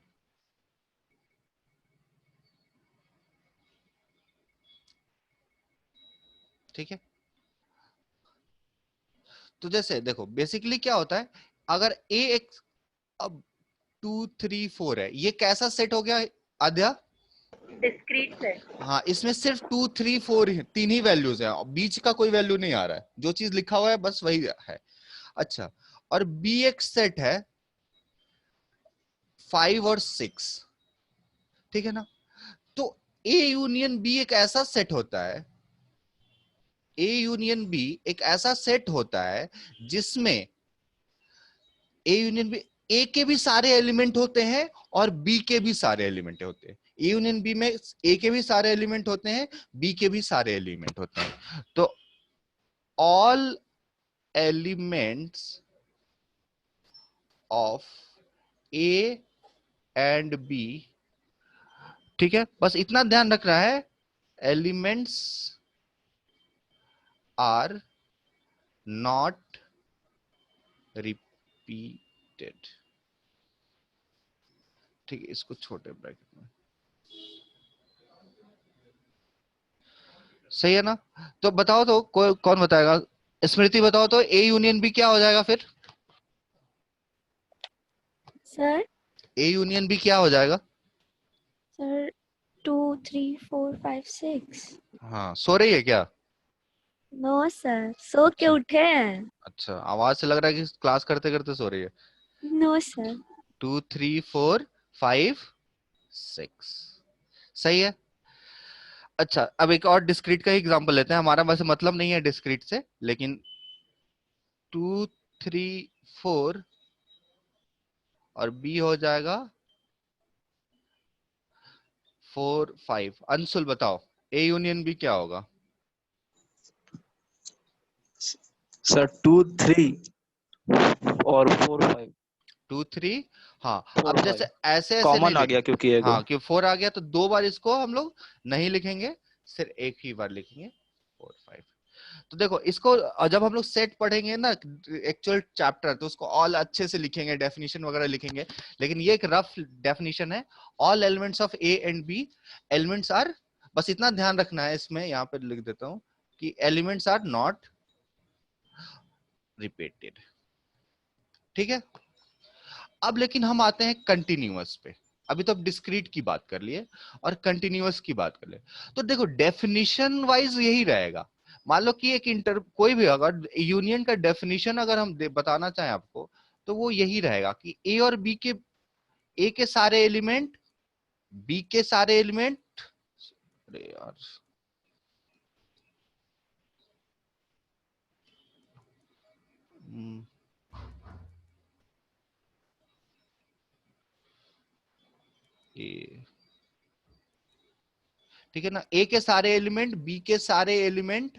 ठीक है, तो जैसे देखो बेसिकली क्या होता है, अगर ए एक अब 2 3 4 है, ये कैसा सेट हो गया आद्या? Discrete set. हाँ, इसमें सिर्फ 2 3 4 तीन ही वैल्यूज है, बीच का कोई वैल्यू नहीं आ रहा है, जो चीज लिखा हुआ है बस वही है। अच्छा, और बी एक सेट है 5 और 6, ठीक है ना? तो ए यूनियन बी एक ऐसा सेट होता है, ए यूनियन बी एक ऐसा सेट होता है जिसमें ए यूनियन बी, ए के भी सारे एलिमेंट होते हैं और बी के भी सारे एलिमेंट होते हैं। ए यूनियन बी में ए के भी सारे एलिमेंट होते हैं, बी के भी सारे एलिमेंट होते हैं। तो all elements of A and B, ठीक है, बस इतना ध्यान रखना है, एलिमेंट्स आर नॉट रिपीटेड। ठीक है, इसको छोटे ब्रैकेट में, सही है ना? तो बताओ तो कौन बताएगा? स्मृति बताओ तो, ए यूनियन बी क्या हो जाएगा फिर? सर ए यूनियन बी क्या हो जाएगा? सर 2 3 4 5 6। हाँ, सो रही है क्या? नो सर, सो के अच्छा। उठे हैं। अच्छा, आवाज से लग रहा है कि क्लास करते करते सो रही है। No sir. 2 3 4 5 6, सही है। अच्छा, अब एक और डिस्क्रीट का एग्जांपल लेते हैं, हमारा वैसे मतलब नहीं है डिस्क्रीट से, लेकिन 2 3 4 और बी हो जाएगा 4 5। अंशुल बताओ, ए यूनियन बी क्या होगा? सर 2 3 और 4 5। 2 3, हाँ। 4 अब जैसे 5 ऐसे ऐसे नहीं कॉमन आ लिख, गया क्योंकि एगो। हाँ, कि 4 आ गया तो 2 बार इसको हम लोग नहीं लिखेंगे, सिर्फ एक ही बार लिखेंगे 4 5। तो देखो इसको जब हम लोग सेट पढ़ेंगे ना एक्चुअल चैप्टर, तो उसको ऑल अच्छे से लिखेंगे, डेफिनेशन वगैरह लिखेंगे, लेकिन ये एक रफ डेफिनेशन है। All elements of A and B, elements are, बस इतना ध्यान रखना है इसमें, यहाँ पे लिख देता हूँ कि एलिमेंट्स आर नॉट रिपीटेड। ठीक है, अब लेकिन हम आते हैं कंटिन्यूअस पे। अभी तो अब डिस्क्रीट की बात कर लिए और कंटिन्यूअस की बात कर ले, तो देखो डेफिनेशन वाइज यही रहेगा। मान लो कि एक कोई भी अगर यूनियन का डेफिनेशन अगर हम बताना चाहें आपको, तो वो यही रहेगा कि ए और बी के, ए के सारे एलिमेंट, बी के सारे एलिमेंट, अरे यार ए, ठीक है ना, ए के सारे एलिमेंट, बी के सारे एलिमेंट,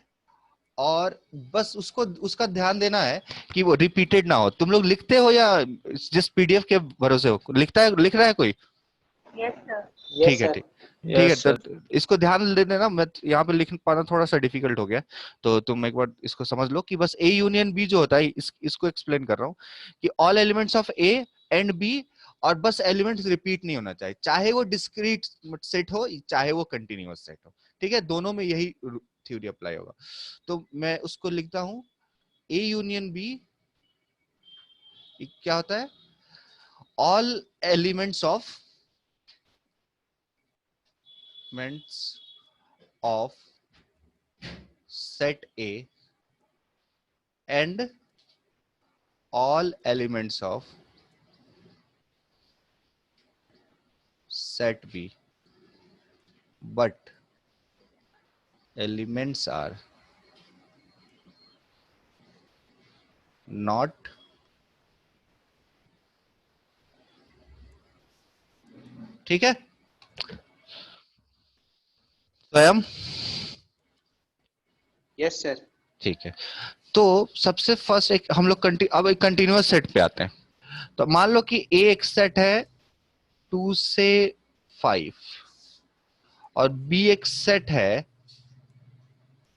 और बस उसको उसका ध्यान देना है कि वो रिपीटेड ना हो। तुम लोग लिखते हो या जिस पीडीएफ के भरोसे हो, लिखता है, लिख रहा है कोई? Yes sir. ठीक है, ठीक ठीक है। Yes sir. तो इसको ध्यान दे देना, मैं यहाँ पे लिख पाना थोड़ा सा डिफिकल्ट हो गया, तो तुम एक बार इसको समझ लो कि बस ए यूनियन बी जो होता है, इसको एक्सप्लेन कर रहा हूँ कि all elements of A and B, और बस एलिमेंट्स रिपीट नहीं होना चाहिए, चाहे वो डिस्क्रीट सेट हो चाहे वो कंटिन्यूअस सेट हो। ठीक है, दोनों में यही थ्योरी अप्लाई होगा। तो मैं उसको लिखता हूं, ए यूनियन बी क्या होता है? All elements of set A and all elements of set B, but elements are not ठीक है स्वयं? Yes sir. ठीक है, तो सबसे फर्स्ट एक हम लोग अब एक कंटिन्यूअस सेट पे आते हैं। तो मान लो कि ए एक सेट है 2 से 5 और बी एक सेट है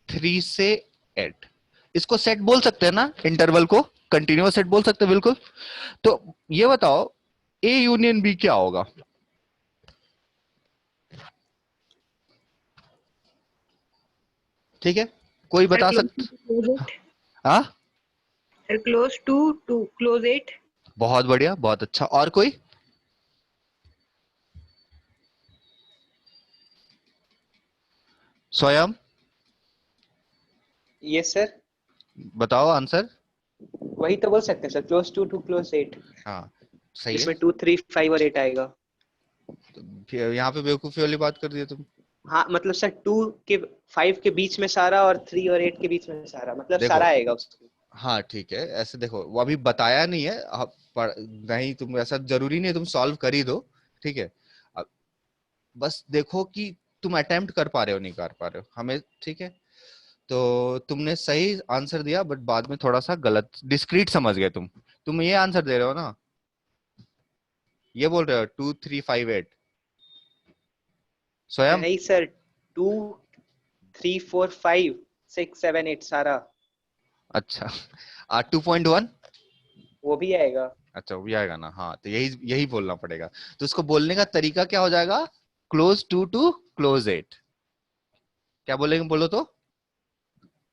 3 से 8। इसको सेट बोल सकते हैं ना, इंटरवल को कंटिन्यूअस सेट बोल सकते हैं बिल्कुल। तो ये बताओ ए यूनियन बी क्या होगा? ठीक है, कोई बता सकता? हाँ, सर क्लोज टू क्लोज 8। बहुत बढ़िया, बहुत अच्छा। और कोई? स्वयं यस सर, बताओ आंसर। वही तो बोल सकते हैं सर, क्लोज टू क्लोज 8, हाँ सही है। जिसमें 2 3 5 और 8 आएगा। तो फिर यहाँ पे बेवकूफी वाली बात कर दी तुम। हाँ मतलब सर 2 के 5 के बीच में सारा और 3 और 8 के बीच में सारा, मतलब देखो, सारा आएगा उसमें। हाँ ठीक है, ऐसे देखो वो अभी बताया नहीं है, नहीं तुम ऐसा जरूरी नहीं है तुम सॉल्व कर ही दो। ठीक है, अब बस देखो कि तुम अटेम्प्ट कर पा रहे हो नहीं कर पा रहे हो हमें। ठीक है, तो तुमने सही आंसर दिया बट बाद में थोड़ा सा गलत डिस्क्रीट समझ गए तुम ये आंसर दे रहे हो ना, ये बोल रहे हो 2 3 5 8 स्वयं। नहीं सर, 2 3 4 5 6 7 8 सारा, अच्छा 2.1, वो भी आएगा। अच्छा वो भी आएगा ना। हाँ तो यही यही बोलना पड़ेगा। तो उसको बोलने का तरीका क्या हो जाएगा? Close to close 8। क्या बोलेंगे बोलो तो?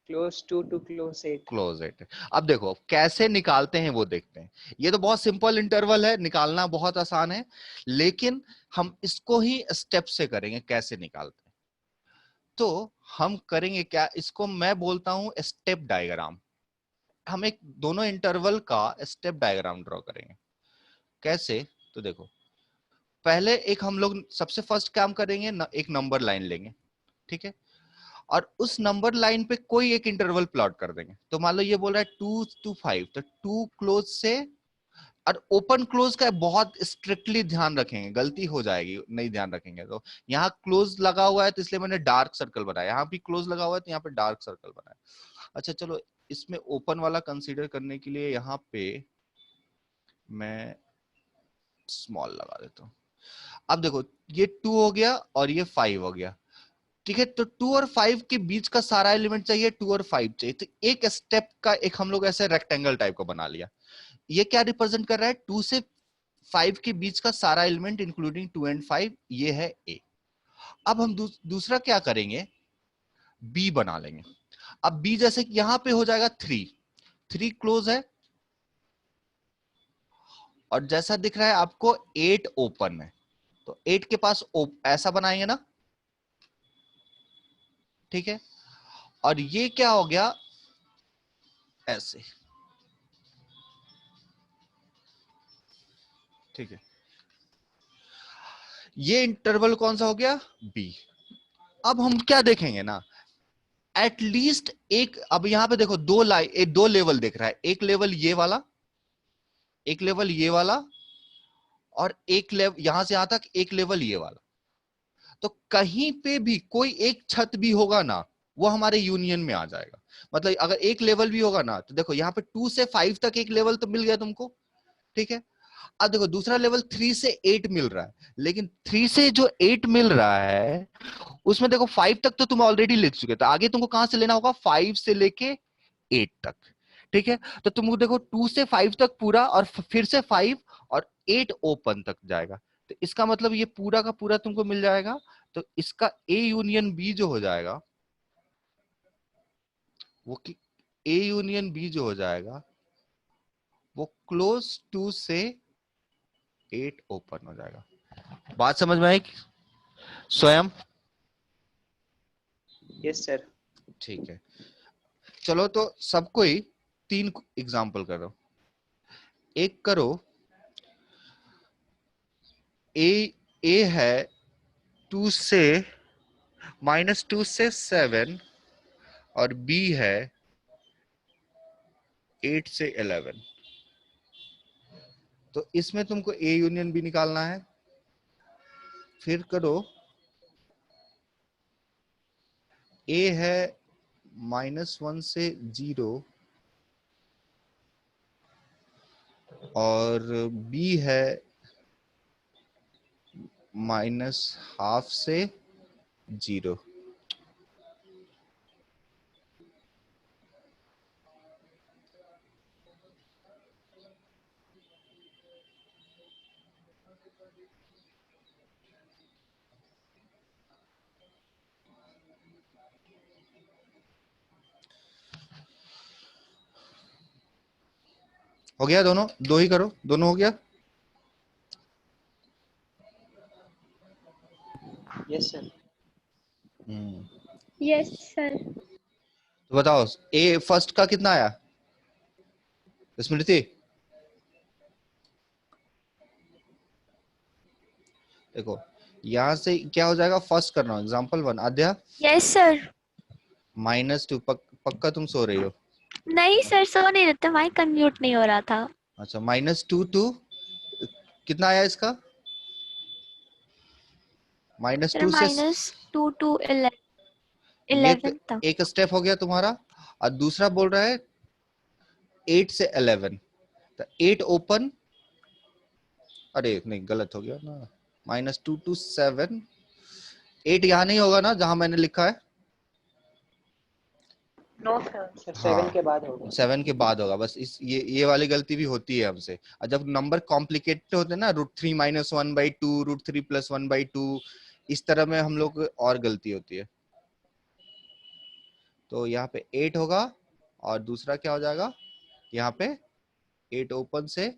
Close to close 8। क्लोज 8। अब देखो कैसे निकालते हैं वो देखते हैं। ये तो बहुत सिंपल इंटरवल है, निकालना बहुत आसान है, लेकिन हम इसको ही स्टेप से करेंगे कैसे निकालते हैं। तो हम करेंगे क्या, इसको मैं बोलता हूं स्टेप डायग्राम। हम एक दोनों इंटरवल का स्टेप डायग्राम ड्रॉ करेंगे। कैसे? तो देखो पहले एक हम लोग सबसे फर्स्ट काम करेंगे एक नंबर लाइन लेंगे। ठीक है, और उस नंबर लाइन पे कोई एक इंटरवल प्लॉट कर देंगे। तो मान लो ये बोल रहा है 2 to 5, तो 2 क्लोज से, और ओपन क्लोज का बहुत स्ट्रिक्टली ध्यान रखेंगे, गलती हो जाएगी नहीं ध्यान रखेंगे तो। यहाँ क्लोज लगा हुआ है तो इसलिए मैंने डार्क सर्कल बनाया, यहाँ भी क्लोज लगा हुआ है तो यहाँ पे डार्क सर्कल बनाया। अच्छा चलो, इसमें ओपन वाला कंसीडर करने के लिए यहाँ पे मैं स्मॉल लगा देता हूँ। अब देखो ये 2 हो गया और ये 5 हो गया। ठीक है, तो 2 और 5 के बीच का सारा एलिमेंट चाहिए, 2 और 5 चाहिए। तो एक स्टेप का एक हम लोग ऐसे रेक्टेंगल टाइप का बना लिया। ये क्या रिप्रेजेंट कर रहा है? 2 से 5 के बीच का सारा एलिमेंट इंक्लूडिंग 2 एंड 5, ये है ए। अब हम दूसरा क्या करेंगे, बी बना लेंगे। अब बी जैसे कि यहां पे हो जाएगा 3 क्लोज है, और जैसा दिख रहा है आपको 8 ओपन है, तो 8 के पास ऐसा बनाएंगे ना। ठीक है, और ये क्या हो गया, ऐसे। ठीक है, ये इंटरवल कौन सा हो गया? बी। अब हम क्या देखेंगे ना, एटलीस्ट एक, अब यहां पे देखो दो लेवल दिख रहा है, एक लेवल ये वाला, एक लेवल ये वाला, और एक लेवल यहां से यहां तक, एक लेवल ये वाला। तो कहीं पे भी कोई एक छत भी होगा ना, वो हमारे यूनियन में आ जाएगा। मतलब अगर एक लेवल भी होगा ना, तो देखो यहाँ पे 2 से 5 तक एक लेवल तो मिल गया तुमको। ठीक है, अब देखो दूसरा लेवल 3 से 8 मिल रहा है, लेकिन 3 से जो 8 मिल रहा है उसमें देखो 5 तक तो तुम ऑलरेडी लिख चुके, तो आगे तुमको कहां से लेना होगा? 5 से लेके 8 तक। ठीक है, तो तुमको देखो 2 से 5 तक पूरा, और फिर से 5 और 8 ओपन तक जाएगा। तो इसका मतलब ये पूरा का पूरा तुमको मिल जाएगा। तो इसका ए यूनियन बी जो हो जाएगा, वो ए यूनियन बी जो हो जाएगा वो क्लोज 2 से 8 ओपन हो जाएगा। बात समझ में आई स्वयं? Yes sir. ठीक है, चलो तो सबको ही 3 एग्जाम्पल करो। एक करो, ए है 2 से -2 से 7, और बी है 8 से 11। तो इसमें तुमको ए यूनियन बी निकालना है। फिर करो, ए है -1 से 0, और बी है -12 से 0। हो गया? दोनों दो ही करो, दोनों हो गया? Yes sir. Yes sir. तो बताओ ए फर्स्ट का कितना आया स्मृति? देखो यहां से क्या हो जाएगा, फर्स्ट करना एग्जांपल 1। आद्या यस सर। -2 पक्का तुम सो रही हो? नहीं सर, सो नहीं रहते, माइक अनम्यूट नहीं हो रहा था। अच्छा -2 टू कितना आया इसका? सर -2 से -2 to ये 11 तक। एक स्टेप हो गया तुम्हारा, और दूसरा बोल रहा है 8 से 11। तो 8 ओपन, अरे नहीं गलत हो गया ना, -2 to 7। 8 यहाँ नहीं होगा ना जहां मैंने लिखा है? No sir. सर हाँ 7 के बाद होगा। 7 के बाद होगा। बस इस ये वाली गलती भी होती है हमसे। और जब नंबर कॉम्प्लिकेटेड होते हैं ना, √3 - 1/2, √3 + 1/2, इस तरह में हम लोग और गलती होती है। तो यहाँ पे 8 होगा, और दूसरा क्या हो जाएगा यहाँ पे 8 ओपन से।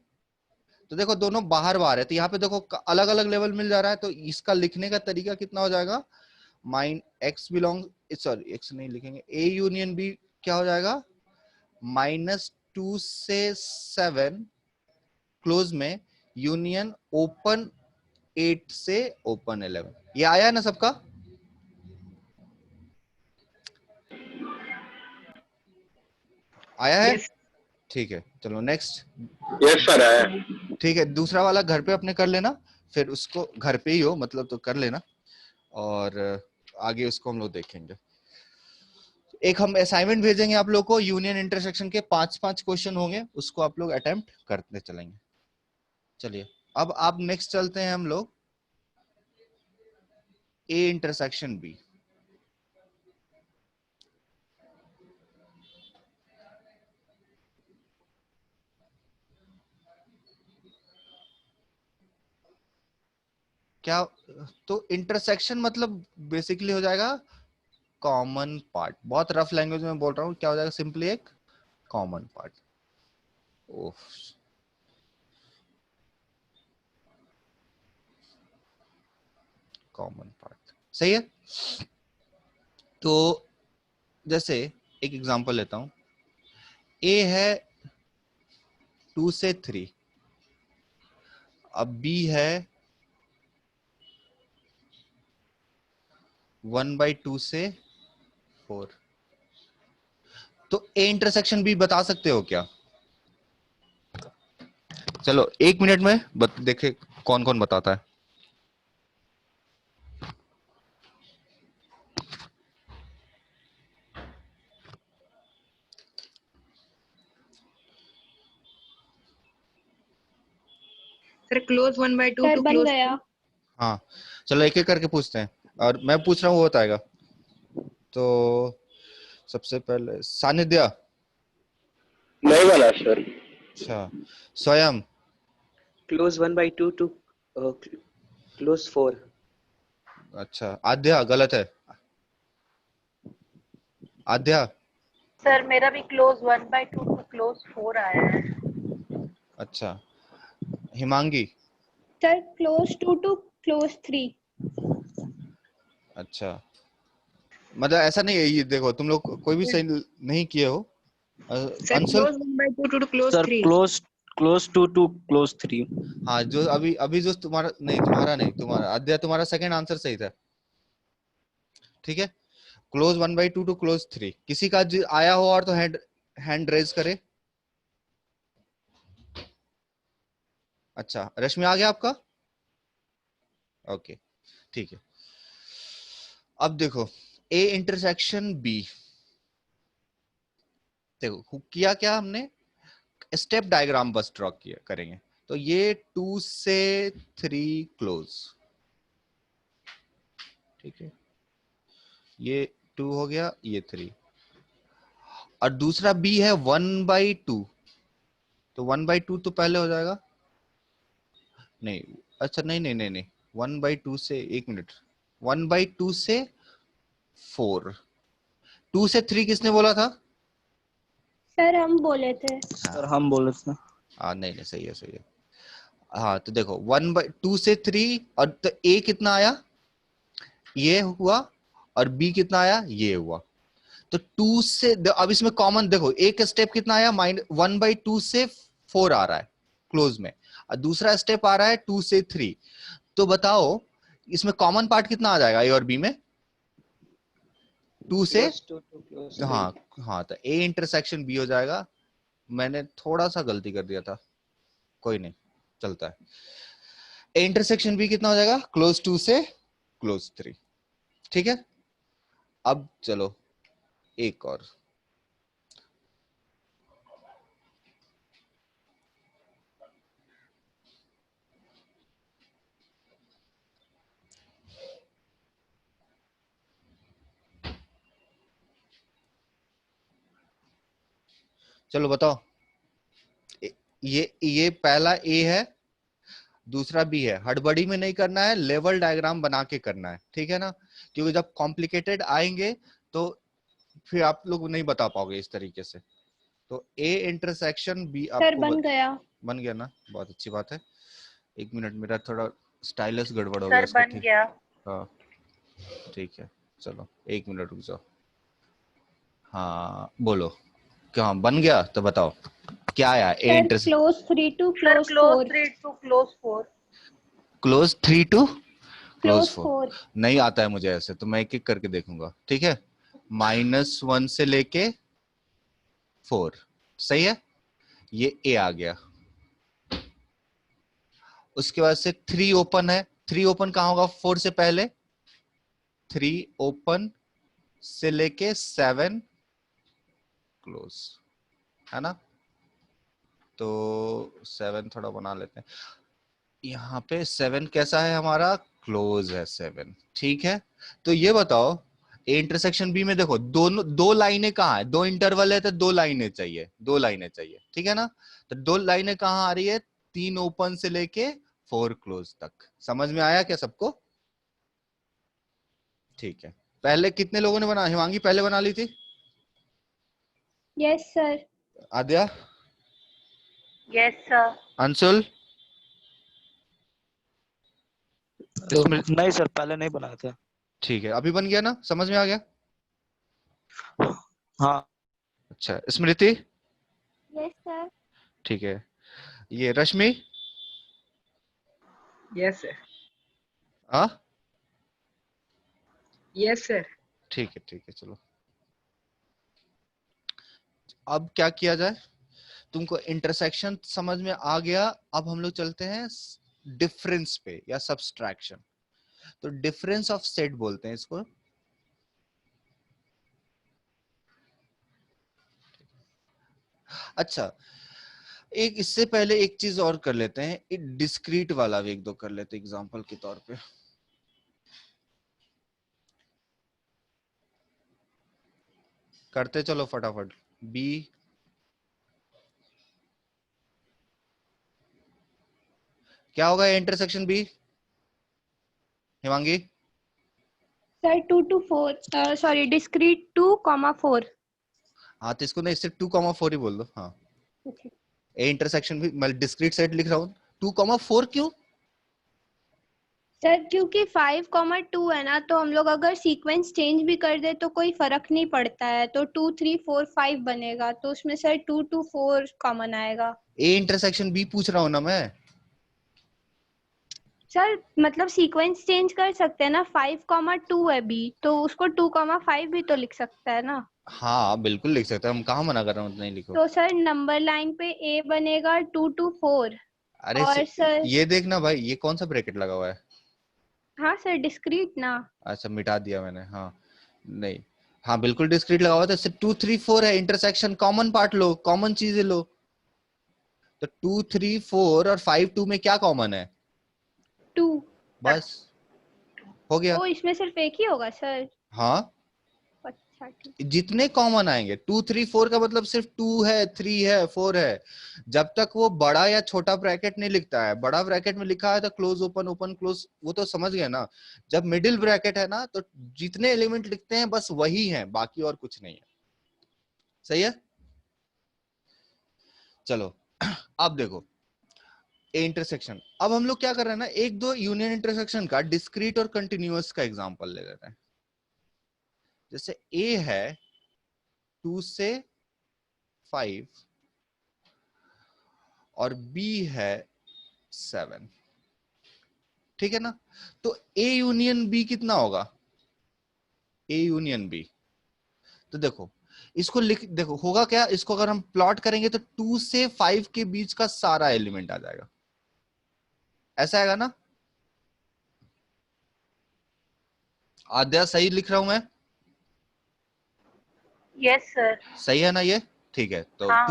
तो देखो दोनों बाहर बाहर है, तो यहाँ पे देखो अलग अलग लेवल मिल जा रहा है। तो इसका लिखने का तरीका कितना हो जाएगा, x बिलोंग, सॉरी x नहीं लिखेंगे, A यूनियन B क्या हो जाएगा, -2 से 7 क्लोज में, यूनियन ओपन 8 से ओपन 11। ये आया है ना सबका? आया है? Yes. ठीक है, चलो नेक्स्ट। यस सर आया। ठीक है, दूसरा वाला घर पे अपने कर लेना, फिर उसको घर पे ही हो मतलब तो कर लेना, और आगे उसको हम लोग देखेंगे। एक हम असाइनमेंट भेजेंगे आप लोग को, यूनियन इंटरसेक्शन के 5-5 क्वेश्चन होंगे, उसको आप लोग अटेम्प्ट करते चलेंगे। चलिए अब आप नेक्स्ट चलते हैं हम लोग ए इंटरसेक्शन बी। क्या? तो इंटरसेक्शन मतलब बेसिकली हो जाएगा कॉमन पार्ट। बहुत रफ लैंग्वेज में बोल रहा हूँ, क्या हो जाएगा, सिंपली एक कॉमन पार्ट। ओह, कॉमन पार्ट सही है। तो जैसे एक एग्जांपल लेता हूं, ए है 2 से 3, अब बी है 1/2 से 4। तो ए इंटरसेक्शन बी बता सकते हो क्या? चलो 1 मिनट में देखे कौन कौन बताता है। सर क्लोज 1/2 सर टू बन क्लोज गया। हाँ चलो एक एक करके पूछते हैं, और मैं पूछ रहा हूँ वो बताएगा। तो सबसे पहले सानिध्या। नहीं बना सर। अच्छा, स्वयं। Close 1/2 to close 4। अच्छा, आद्या गलत है। आद्या। सर मेरा भी क्लोज 1/2 टू क्लोज 4 आया है। अच्छा, Himangi. Sir close 2 to close 3। अच्छा, मतलब ऐसा नहीं है, ये देखो तुम लोग कोई भी सही नहीं किए हो। Sir Anshul. Close 1/2 to close sir 3। Close to close 3। हाँ जो अभी अभी जो तुम्हारा नहीं, तुम्हारा आद्या, तुम्हारा सेकंड आंसर सही था। ठीक है, क्लोज 1/2 टू क्लोज 3। किसी का आया हो और तो हैंड रेज करे। अच्छा, रश्मि आ गया आपका? ओके ठीक है। अब देखो ए इंटरसेक्शन बी, देखो किया क्या हमने, स्टेप डायग्राम बस ड्रॉ करेंगे। तो ये 2 से 3 क्लोज, ठीक है, ये 2 हो गया, ये 3, और दूसरा बी है 1/2, तो 1/2 तो पहले हो जाएगा, नहीं अच्छा नहीं नहीं नहीं नहीं 1/2 से, एक मिनट, 1/2 से 4, 2 से 3 किसने बोला था? सर हम बोले थे। सर हम बोले थे। हाँ नहीं नहीं सही है सही है। हाँ तो देखो 1/2 से 3, और तो ए कितना आया, ये हुआ, और बी कितना आया, ये हुआ। तो 2 से अब इसमें कॉमन देखो, एक स्टेप कितना आया, 1/2 से 4 आ रहा है क्लोज में, और दूसरा स्टेप आ रहा है 2 से 3। तो बताओ इसमें कॉमन पार्ट कितना आ जाएगा ए और बी में? 2 से, Close to two, close to हाँ हाँ, तो ए इंटरसेक्शन बी हो जाएगा। मैंने थोड़ा सा गलती कर दिया था, कोई नहीं, चलता है। ए इंटरसेक्शन बी कितना हो जाएगा, क्लोज 2 से क्लोज 3, ठीक है। अब चलो एक और, चलो बताओ, ये पहला ए है, दूसरा बी है। हड़बड़ी में नहीं करना है, लेवल डायग्राम बना के करना है, ठीक है ना, क्योंकि जब कॉम्प्लिकेटेड आएंगे तो फिर आप लोग नहीं बता पाओगे इस तरीके से। तो ए इंटरसेक्शन बी सर आपको बन गया। बन गया ना, बहुत अच्छी बात है। एक मिनट, मेरा थोड़ा स्टाइलस गड़बड़ हो गया सर इसका, बन ठीक, गया। हाँ ठीक है, चलो एक मिनट रुक जाओ। हाँ बोलो, क्या बन गया तो बताओ क्या आया? A sir intersection close 3 to sir close close 4। 3 to close 4। Close 3 to close close 4 4। नहीं आता है मुझे ऐसे, तो मैं एक एक करके देखूंगा, ठीक है। -1 से लेके 4, सही है, ये ए आ गया। उसके बाद से 3 ओपन है, 3 ओपन कहाँ होगा 4 से पहले? 3 ओपन से लेके 7 क्लोज, है ना। तो 7 थोड़ा बना लेते हैं, यहाँ पे 7 कैसा है हमारा, क्लोज है 7, ठीक है। तो ये बताओ ए इंटरसेक्शन बी में देखो, दोनों दो लाइनें कहाँ है, दो इंटरवल है तो 2 लाइनें चाहिए, 2 लाइनें चाहिए, ठीक है ना। तो 2 लाइनें कहाँ आ रही है, 3 ओपन से लेके 4 क्लोज तक। समझ में आया क्या सबको? ठीक है, पहले कितने लोगों ने बना, हिमांगी पहले बना ली थी, यस सर। आद्या, यस सर। अंशुल, नहीं सर पहले नहीं बनाया था। ठीक है, अभी बन गया ना, समझ में आ गया? हाँ अच्छा, स्मृति, यस सर। ठीक है, ये रश्मि, यस सर। हाँ यस सर। ठीक है, चलो अब क्या किया जाए, तुमको इंटरसेक्शन समझ में आ गया। अब हम लोग चलते हैं डिफरेंस पे या सब्सट्रैक्शन। तो डिफरेंस ऑफ सेट बोलते हैं इसको। अच्छा, एक इससे पहले एक चीज और कर लेते हैं, एक डिस्क्रीट वाला भी एक दो कर लेते हैं एग्जांपल के तौर पे। करते चलो फटाफट। बी क्या होगा, intersection B, Himangi? Sir 2 to 4 sorry discrete 2, 4। हाँ तो इसको नहीं, सिर्फ 2,4 ही बोल दो। हाँ ए इंटरसेक्शन भी, मैं डिस्क्रीट सेट लिख रहा हूँ, 2,4 क्यों? सर क्योंकि 5, 2 है ना, तो हम लोग अगर सीक्वेंस चेंज भी कर दे तो कोई फर्क नहीं पड़ता है, तो 2, 3, 4, 5 बनेगा, तो उसमें सर 2 to 4 कॉमन आएगा। ए इंटरसेक्शन बी पूछ रहा हूँ ना मैं। सर मतलब सीक्वेंस चेंज कर सकते हैं ना, 5, 2 है बी, तो उसको 2, 5 भी तो लिख सकता है ना। हाँ बिल्कुल लिख सकते हैं, हम कहाँ मना कर रहे हैं, नहीं लिखो। तो सर नंबर लाइन पे ए बनेगा 2 to 4। अरे और सर ये देखना भाई, ये कौन सा ब्रैकेट लगा हुआ है? हाँ सर डिस्क्रीट ना। अच्छा मिटा दिया मैंने, हाँ नहीं, हाँ बिल्कुल डिस्क्रीट लगा हुआ था। 2, 3, 4 है इंटरसेक्शन, कॉमन पार्ट लो, कॉमन चीजें लो, तो 2 3 4 और 5 2 में क्या कॉमन है? 2। बस हो गया। ओ इसमें सिर्फ एक ही होगा सर? हाँ, अच्छा ठीक। जितने कॉमन आएंगे 2 3 4 का मतलब सिर्फ 2 है, 3 है, 4 है। जब तक वो बड़ा या छोटा ब्रैकेट नहीं लिखता है, बड़ा ब्रैकेट में लिखा है तो क्लोज ओपन ओपन क्लोज, वो तो समझ गए ना। जब मिडिल ब्रैकेट है ना तो जितने एलिमेंट लिखते हैं बस वही है, बाकी और कुछ नहीं है। सही है। चलो अब देखो ए इंटरसेक्शन। अब हम लोग क्या कर रहे हैं ना, एक दो यूनियन इंटरसेक्शन का डिस्क्रीट और कंटिन्यूअस का एग्जांपल ले लेते हैं। जैसे ए है 2 से 5 और बी है 7, ठीक है ना। तो ए यूनियन बी कितना होगा? ए यूनियन बी, तो देखो इसको लिख, देखो होगा क्या, इसको अगर हम प्लॉट करेंगे तो 2 से 5 के बीच का सारा एलिमेंट आ जाएगा, ऐसा आएगा ना। आद्या सही लिख रहा हूं मैं? Yes sir. सही है ना ये? ठीक है, तो हाँ।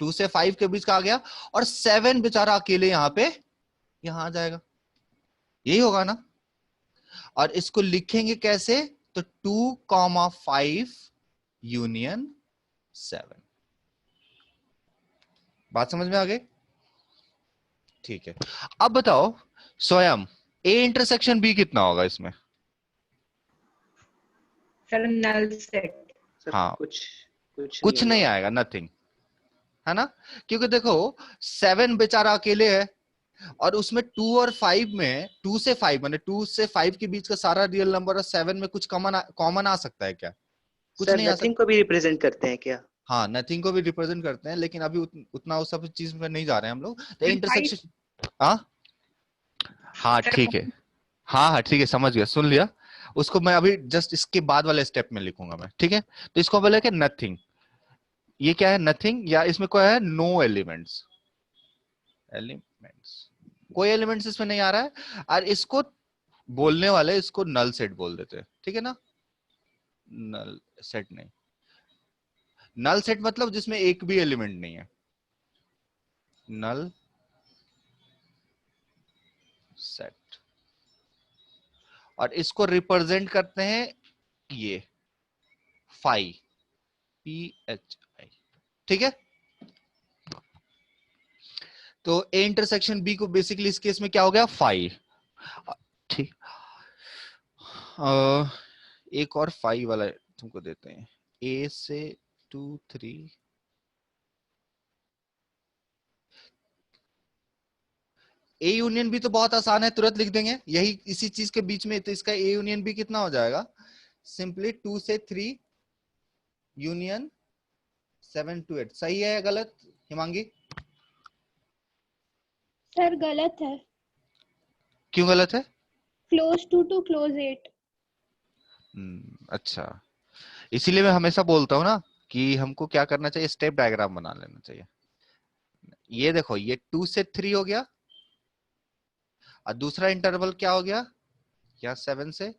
2 से 5 के बीच का आ गया, और 7 बेचारा अकेले यहाँ पे यहाँ आ जाएगा, यही होगा ना। और इसको लिखेंगे कैसे? तो 2,5 यूनियन 7। बात समझ में आ गई? ठीक है, अब बताओ स्वयं ए इंटरसेक्शन बी कितना होगा इसमें? Sir null set. हाँ, कुछ नहीं आएगा, नथिंग, है ना। क्योंकि देखो 7 बेचारा अकेले है, और उसमें 2 और 5 में 2 से 5 माने 2 से 5 के बीच का सारा रियल नंबर, और 7 में कुछ कॉमन आ सकता है क्या? कुछ सर नहीं आ नथिंग सकता। को भी रिप्रेजेंट करते हैं क्या? हाँ, नथिंग को भी रिप्रेजेंट करते हैं, लेकिन अभी उतना उस सब चीज में नहीं जा रहे हैं हम लोग। तो इंटरसेक्शन, हाँ हाँ ठीक है, हाँ हाँ ठीक है, समझ गया, सुन लिया। उसको मैं अभी जस्ट इसके बाद वाले स्टेप में लिखूंगा मैं, ठीक है। तो इसको बोले कि नथिंग, ये क्या है? नथिंग, या इसमें क्या है? नो एलिमेंट्स, कोई एलिमेंट्स इसमें नहीं आ रहा है, और इसको बोलने वाले इसको नल सेट बोल देते हैं, ठीक है ना। नल सेट नहीं, नल सेट मतलब जिसमें एक भी एलिमेंट नहीं है, नल सेट। और इसको रिप्रेजेंट करते हैं ये फाई, PHI, ठीक है। तो ए इंटरसेक्शन बी को बेसिकली इस केस में क्या हो गया? फाई, ठीक। एक और फाई वाला तुमको देते हैं, ए से 2 3, ए यूनियन बी तो बहुत आसान है, तुरंत लिख देंगे, यही इसी चीज के बीच में। तो इसका ए यूनियन बी कितना हो जाएगा? सिंपली 2 से 3 यूनियन 7 to 8। सही है या गलत हिमांगी? सर गलत है। क्यों गलत है? Close 2 to close 8। अच्छा, इसीलिए मैं हमेशा बोलता हूँ ना कि हमको क्या करना चाहिए, स्टेप डायग्राम बना लेना चाहिए। ये देखो, ये 2 से 3 हो गया, और दूसरा इंटरवल क्या हो गया? या 7 से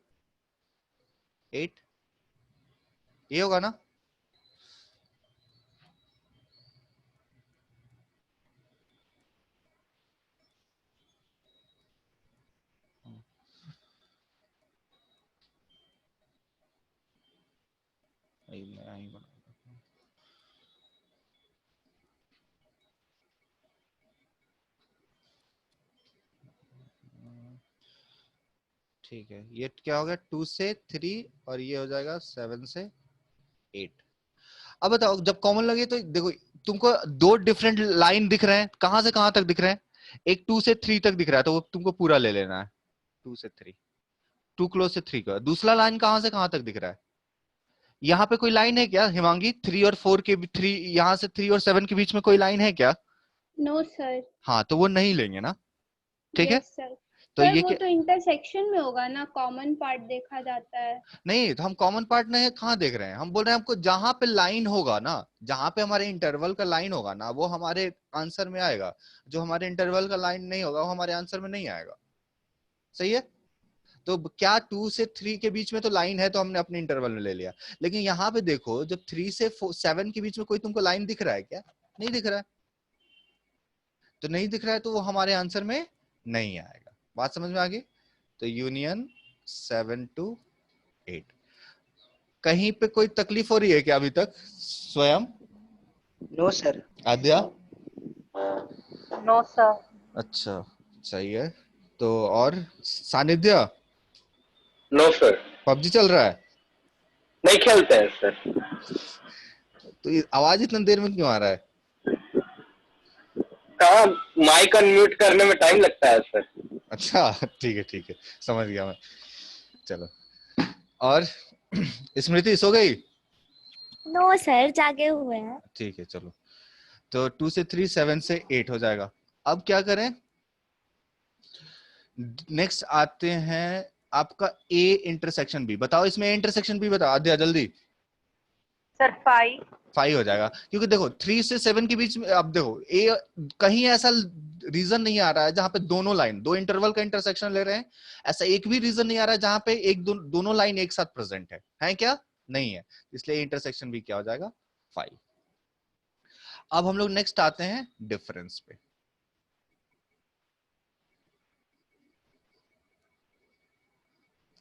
8, ये होगा ना। ठीक है, ये क्या हो गया? 2 से 3, और ये हो जाएगा 7 से 8। अब बताओ, जब कॉमन लगे तो देखो, तुमको दो डिफरेंट लाइन दिख रहे हैं, कहां से कहां तक दिख रहे हैं? एक 2 से 3 तक दिख रहा है, तो वो तुमको पूरा ले लेना है, 2 से 3, 2 क्लोज से 3 का। दूसरा लाइन कहां से कहां तक दिख रहा है? यहाँ पे कोई लाइन है क्या हिमांगी? 3 और 4 के 3, यहाँ से 3 और 7 के बीच में कोई लाइन है क्या? No sir. हाँ, तो वो नहीं लेंगे ना, ठीक है। Yes sir. तो सर ये वो तो इंटरसेक्शन में होगा ना, कॉमन पार्ट देखा जाता है। नहीं, तो हम कॉमन पार्ट नहीं कहाँ देख रहे हैं, हम बोल रहे हैं हमको जहां पे लाइन होगा ना, जहां पे हमारे इंटरवल का लाइन होगा ना, वो हमारे आंसर में आएगा। जो हमारे इंटरवल का लाइन नहीं होगा वो हमारे आंसर में नहीं आएगा। सही है। तो क्या 2 से 3 के बीच में तो लाइन है, तो हमने अपने इंटरवल में ले लिया। लेकिन यहाँ पे देखो, जब 3 से 7 के बीच में कोई तुमको लाइन दिख रहा है क्या? नहीं दिख रहा है। तो नहीं दिख रहा है तो वो हमारे आंसर में नहीं आएगा। बात समझ में आ गई? तो यूनियन 7 to 8। कहीं पे कोई तकलीफ हो रही है क्या अभी तक Swayam? No sir. Aadya? No sir. अच्छा सही है। तो और सानिध्य? No sir. पबजी चल रहा है? नहीं खेलते हैं सर। तो ये आवाज इतना देर में क्यों आ रहा है? कहाँ माइक अनम्यूट करने में टाइम लगता है सर। अच्छा ठीक है समझ गया मैं। चलो और स्मृति सो गई? नो सर, जागे हुए हैं। ठीक है चलो। तो 2 से 3, 7 से 8 हो जाएगा। अब क्या करें? नेक्स्ट आते हैं आपका A इंटरसेक्शन B। बताओ इसमें A इंटरसेक्शन B बताओ आद्या जल्दी। सर 5। 5 हो जाएगा क्योंकि देखो 3 से 7 के बीच में अब देखो A कहीं ऐसा रीजन नहीं आ रहा है जहां पे दोनों लाइन दो इंटरवल का इंटरसेक्शन ले रहे हैं। ऐसा एक भी रीजन नहीं आ रहा है जहां पे दोनों लाइन एक साथ प्रेजेंट है क्या? नहीं है। इसलिए इंटरसेक्शन भी क्या हो जाएगा? 5। अब हम लोग नेक्स्ट आते हैं डिफरेंस पे।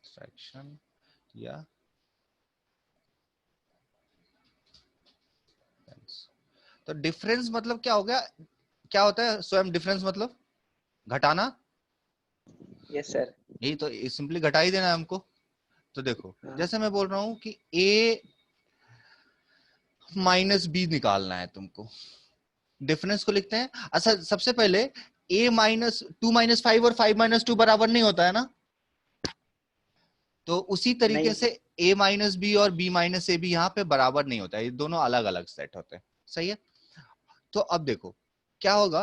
सेक्शन या तो डिफरेंस मतलब क्या हो गया? क्या होता है स्वयं डिफरेंस मतलब? घटाना। Yes sir. यही तो सिंपली घटा ही देना है हमको। तो देखो जैसे मैं बोल रहा हूं कि A माइनस B निकालना है तुमको। डिफरेंस को लिखते हैं। अच्छा सबसे पहले A माइनस 2 माइनस 5 और 5 माइनस 2 बराबर नहीं होता है ना? तो उसी तरीके नहीं। से A माइनस B और B माइनस A भी यहाँ पे बराबर नहीं होता है। ये दोनों अलग अलग सेट होते हैं। सही है। तो अब देखो क्या होगा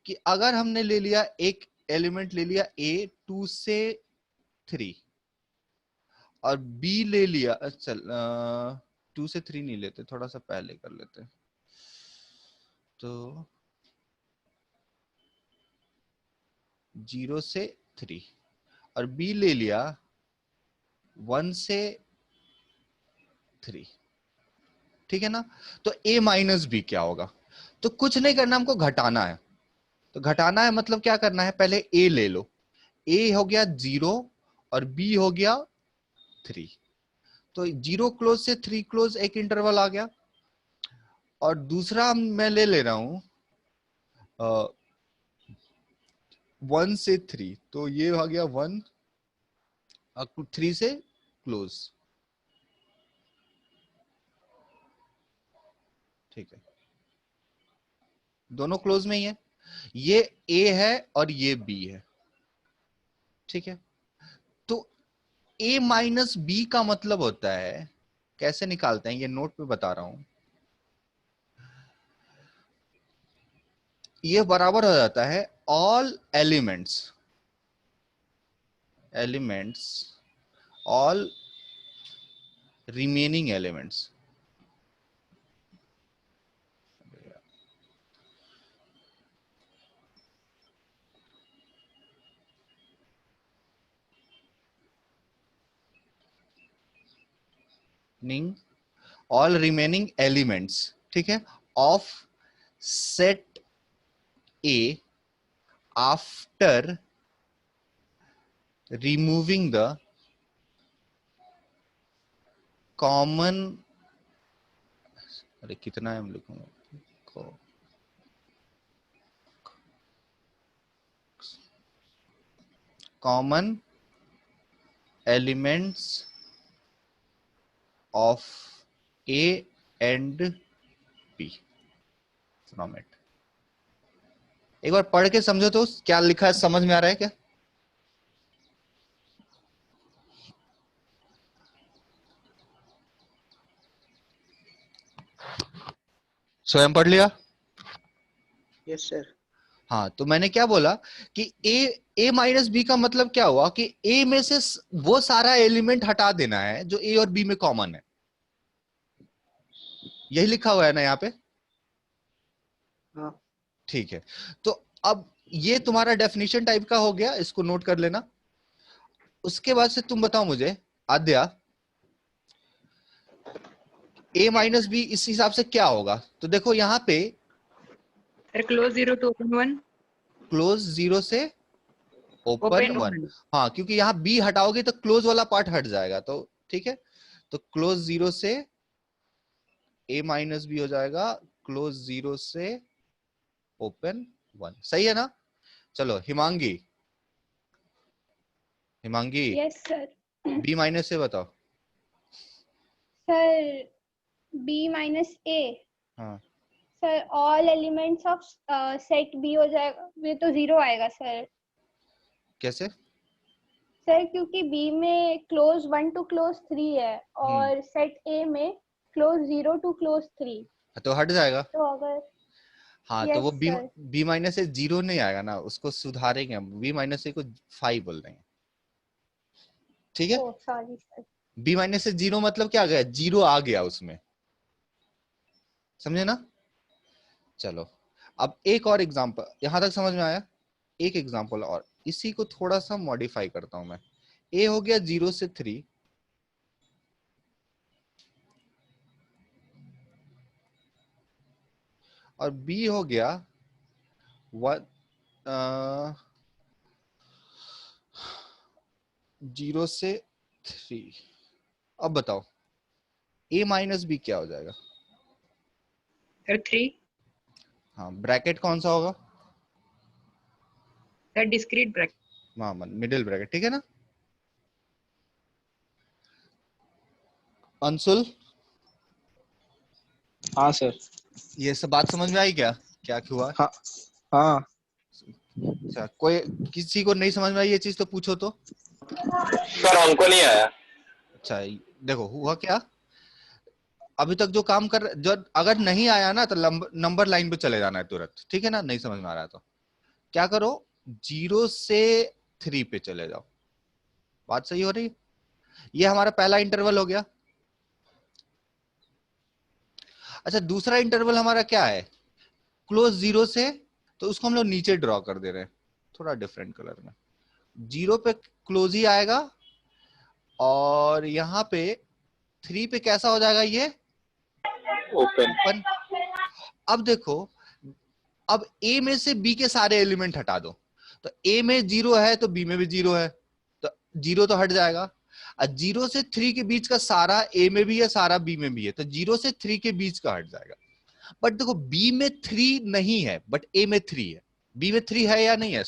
कि अगर हमने ले लिया एक एलिमेंट ले लिया A 2 से 3 और B ले लिया, चल 2 से 3 नहीं लेते, थोड़ा सा पहले कर लेते। तो 0 से 3 और B ले लिया 1 से 3। ठीक है ना? तो A माइनस B क्या होगा? तो कुछ नहीं करना, हमको घटाना है। तो घटाना है मतलब क्या करना है? पहले A ले लो। A हो गया 0 और B हो गया 3। तो 0 क्लोज से 3 क्लोज एक इंटरवल आ गया। और दूसरा मैं ले रहा हूं 1 से 3, तो ये आ गया 1 3 से क्लोज। ठीक है, दोनों क्लोज में ही है। ये A है और ये B है। ठीक है, तो A माइनस B का मतलब होता है, कैसे निकालते हैं ये नोट पे बता रहा हूं। ये बराबर हो जाता है all elements all remaining elements all remaining elements, ठीक है, of set A after removing the common, अरे कितना है हम लिखूंगा, common elements of A and B from it. एक बार पढ़ के समझो तो क्या लिखा है, समझ में आ रहा है क्या? स्वयं पढ़ लिया? Yes sir. हाँ, तो मैंने क्या बोला कि A माइनस B का मतलब क्या हुआ कि A में से वो सारा एलिमेंट हटा देना है जो A और B में कॉमन है। यही लिखा हुआ है ना यहाँ पे? हाँ। ठीक है, तो अब ये तुम्हारा डेफिनेशन टाइप का हो गया, इसको नोट कर लेना। उसके बाद से तुम बताओ मुझे आद्या, A माइनस B इस हिसाब से क्या होगा? तो देखो यहाँ पे क्लोज 0 to open 1। क्लोज 0 से ओपन 1। हाँ, क्योंकि यहाँ बी हटाओगे तो क्लोज वाला पार्ट हट जाएगा, तो ठीक है। तो क्लोज 0 से a माइनस बी हो जाएगा, क्लोज 0 से ओपन 1। सही है ना? चलो Himangi, Himangi yes sir. B minus से बताओ। सर b माइनस a, हाँ, sir all elements of set b हो जाएगा, ये तो 0 आएगा सर। कैसे? सर क्योंकि b में क्लोज 1 टू क्लोज 3 है और सेट a में क्लोज 0 टू क्लोज 3, तो हट जाएगा। तो अगर हाँ, तो यस वो सर। बी माइनस से 0 नहीं आएगा ना, उसको सुधारेंगे हम, बी माइनस से को 5 बोल देंगे, ठीक है। ओ सॉरी सर। बी माइनस से 0 मतलब क्या आ गया, 0 आ गया उसमें, समझे ना? चलो अब एक और एग्जांपल, यहां तक समझ में आया? एक एग्जांपल और, इसी को थोड़ा सा मॉडिफाई करता हूं मैं। ए हो गया 0 से 3, और बी हो गया 0 से 3। अब बताओ a माइनस बी क्या हो जाएगा? सर 3। हाँ, ब्रैकेट कौन सा होगा? Sir discrete bracket. हाँ, मिडिल ब्रैकेट, ठीक है ना? अंशुल, हाँ सर। ये सब बात समझ में आई क्या, क्या हुआ? हाँ हाँ। अच्छा, कोई किसी को नहीं समझ में आई ये चीज तो पूछो तो। सर हमको नहीं आया। अच्छा, देखो हुआ क्या, अभी तक जो काम कर, जो अगर नहीं आया ना तो नंबर लाइन पे चले जाना है तुरंत, ठीक है ना? नहीं समझ में आ रहा है तो क्या करो, 0 से 3 पे चले जाओ। बात सही हो रही है? ये हमारा पहला इंटरवल हो गया। अच्छा, दूसरा इंटरवल हमारा क्या है, क्लोज 0 से, तो उसको हम लोग नीचे ड्रॉ कर दे रहे हैं थोड़ा डिफरेंट कलर में। 0 पे क्लोज ही आएगा, और यहाँ पे 3 पे कैसा हो जाएगा ये, ओपन। अब देखो, अब a में से b के सारे एलिमेंट हटा दो, तो a में 0 है तो b में भी 0 है, तो 0 तो हट जाएगा। 0 से 3 के बीच का सारा a में भी है, सारा b में भी है, तो 0 से 3 के बीच का हट जाएगा। बट देखो b में 3 नहीं है, बट a में 3 है। b में 3 है या नहीं है?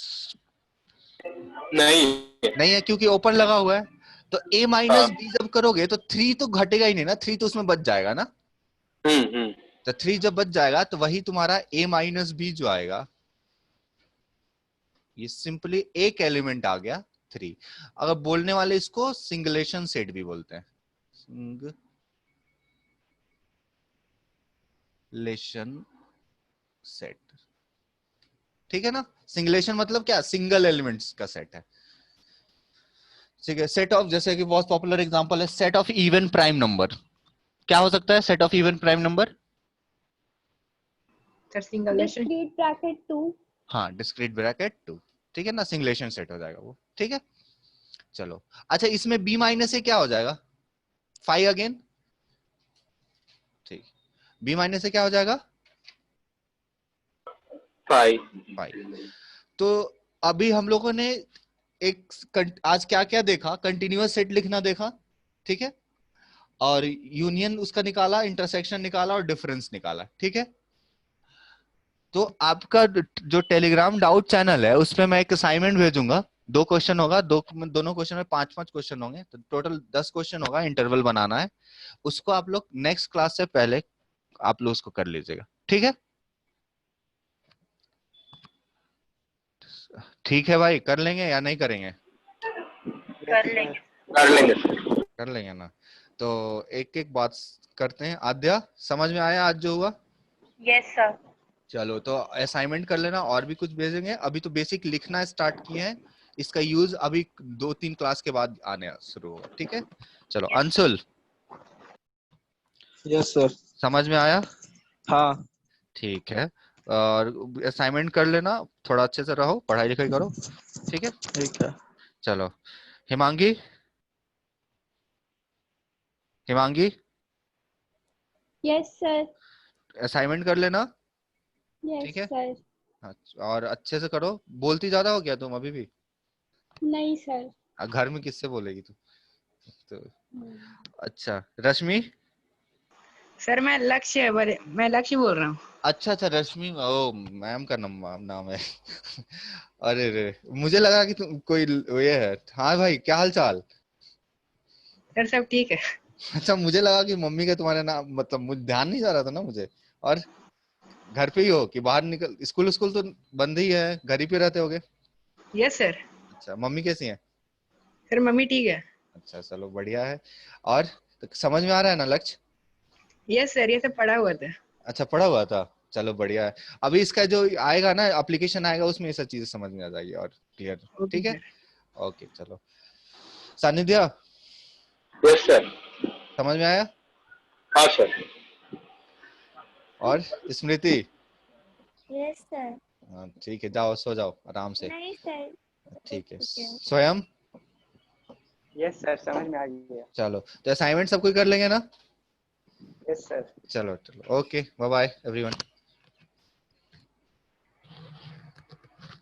नहीं है, क्योंकि ओपन लगा हुआ है। तो a माइनस बी जब करोगे तो 3 तो घटेगा ही नहीं ना, 3 तो उसमें बच जाएगा ना। तो 3 जब बच जाएगा तो वही तुम्हारा a माइनस बी जो आएगा, ये सिंपली एक एलिमेंट आ गया 3। अगर बोलने वाले इसको सिंगलेशन सेट भी बोलते हैं, सिंगलेशन सेट, ठीक है ना? सिंगलेशन मतलब क्या, सिंगल एलिमेंट्स का सेट है, ठीक है। सेट ऑफ, जैसे कि बहुत पॉपुलर एग्जांपल है set of even prime number. क्या हो सकता है set of even prime number? Sir singleton. Discrete bracket 2। हाँ, डिस्क्रीट ब्रैकेट 2, ठीक है ना? सिंगलेशन सेट हो जाएगा वो, ठीक है। चलो अच्छा, इसमें b माइनस से क्या हो जाएगा, 5 अगेन, ठीक। b माइनस से क्या हो जाएगा, 5। तो अभी हम लोगों ने आज क्या क्या देखा, कंटिन्यूअस सेट लिखना देखा, ठीक है, और यूनियन उसका निकाला, इंटरसेक्शन निकाला और डिफरेंस निकाला, ठीक है। तो आपका जो टेलीग्राम डाउट चैनल है उसमें मैं एक असाइनमेंट भेजूंगा, 2 क्वेश्चन होगा, दोनों क्वेश्चन में 5-5 क्वेश्चन होंगे, तो टोटल 10 क्वेश्चन होगा, इंटरवल बनाना है। उसको आप लोग नेक्स्ट क्लास से पहले आप लोग उसको कर लीजिएगा, ठीक है? ठीक है भाई, कर लेंगे या नहीं करेंगे? कर लेंगे ना। तो एक एक बात करते हैं। आद्या, समझ में आया आज जो हुआ? Yes sir. चलो तो असाइनमेंट कर लेना, और भी कुछ भेजेंगे। अभी तो बेसिक लिखना स्टार्ट किए हैं, इसका यूज अभी 2-3 क्लास के बाद आने शुरू होगा, ठीक है। चलो अंशुल, यस सर। समझ में आया? हाँ ठीक है, और असाइनमेंट कर लेना, थोड़ा अच्छे से रहो, पढ़ाई लिखाई करो, ठीक है। ठीक है। चलो Himangi, Himangi yes sir. Assignment कर लेना, यस ठीक है। सर। अच्छा, और अच्छे से करो, बोलती ज्यादा हो गया तुम अभी भी? नहीं सर। घर में किससे बोलेगी तू? तो अच्छा, रश्मि। सर मैं लक्ष्य बोल रहा हूँ। अच्छा अच्छा, रश्मि, ओ मैम का नाम है। अरे रे, मुझे लगा कि तुम कोई ये है। हाँ भाई, क्या हाल चाल? सर सब ठीक है। अच्छा, मुझे लगा कि मम्मी का तुम्हारे नाम, मतलब मुझे ध्यान नहीं जा रहा था ना मुझे। और घर पे ही हो कि बाहर निकल? स्कूल स्कूल तो बंद ही है, घर ही पे रहते होगे? Yes sir. अच्छा, मम्मी कैसी है? सर मम्मी ठीक है। अच्छा, चलो बढ़िया है। और तो समझ में आ रहा है ना लक्ष्य? यस सर, ये सब पढ़ा हुआ था। अच्छा, पढ़ा हुआ था, चलो बढ़िया है। अभी इसका जो आएगा ना एप्लीकेशन आएगा, उसमें ये सब चीजें समझ में आ जाएगी और क्लियर। ओके ठीक है, सर। ओके चलो। Sanidhya, yes sir. समझ में आया? हाँ सर। और स्मृति? Yes sir. हाँ ठीक है, जाओ सो जाओ आराम से। नहीं सर। ठीक है, ठीक है। स्वयं? यस सर, समझ में आ गया। चलो, तो असाइनमेंट सब कोई कर लेंगे ना? Yes sir. चलो चलो, ओके, बाय बाय एवरीवन।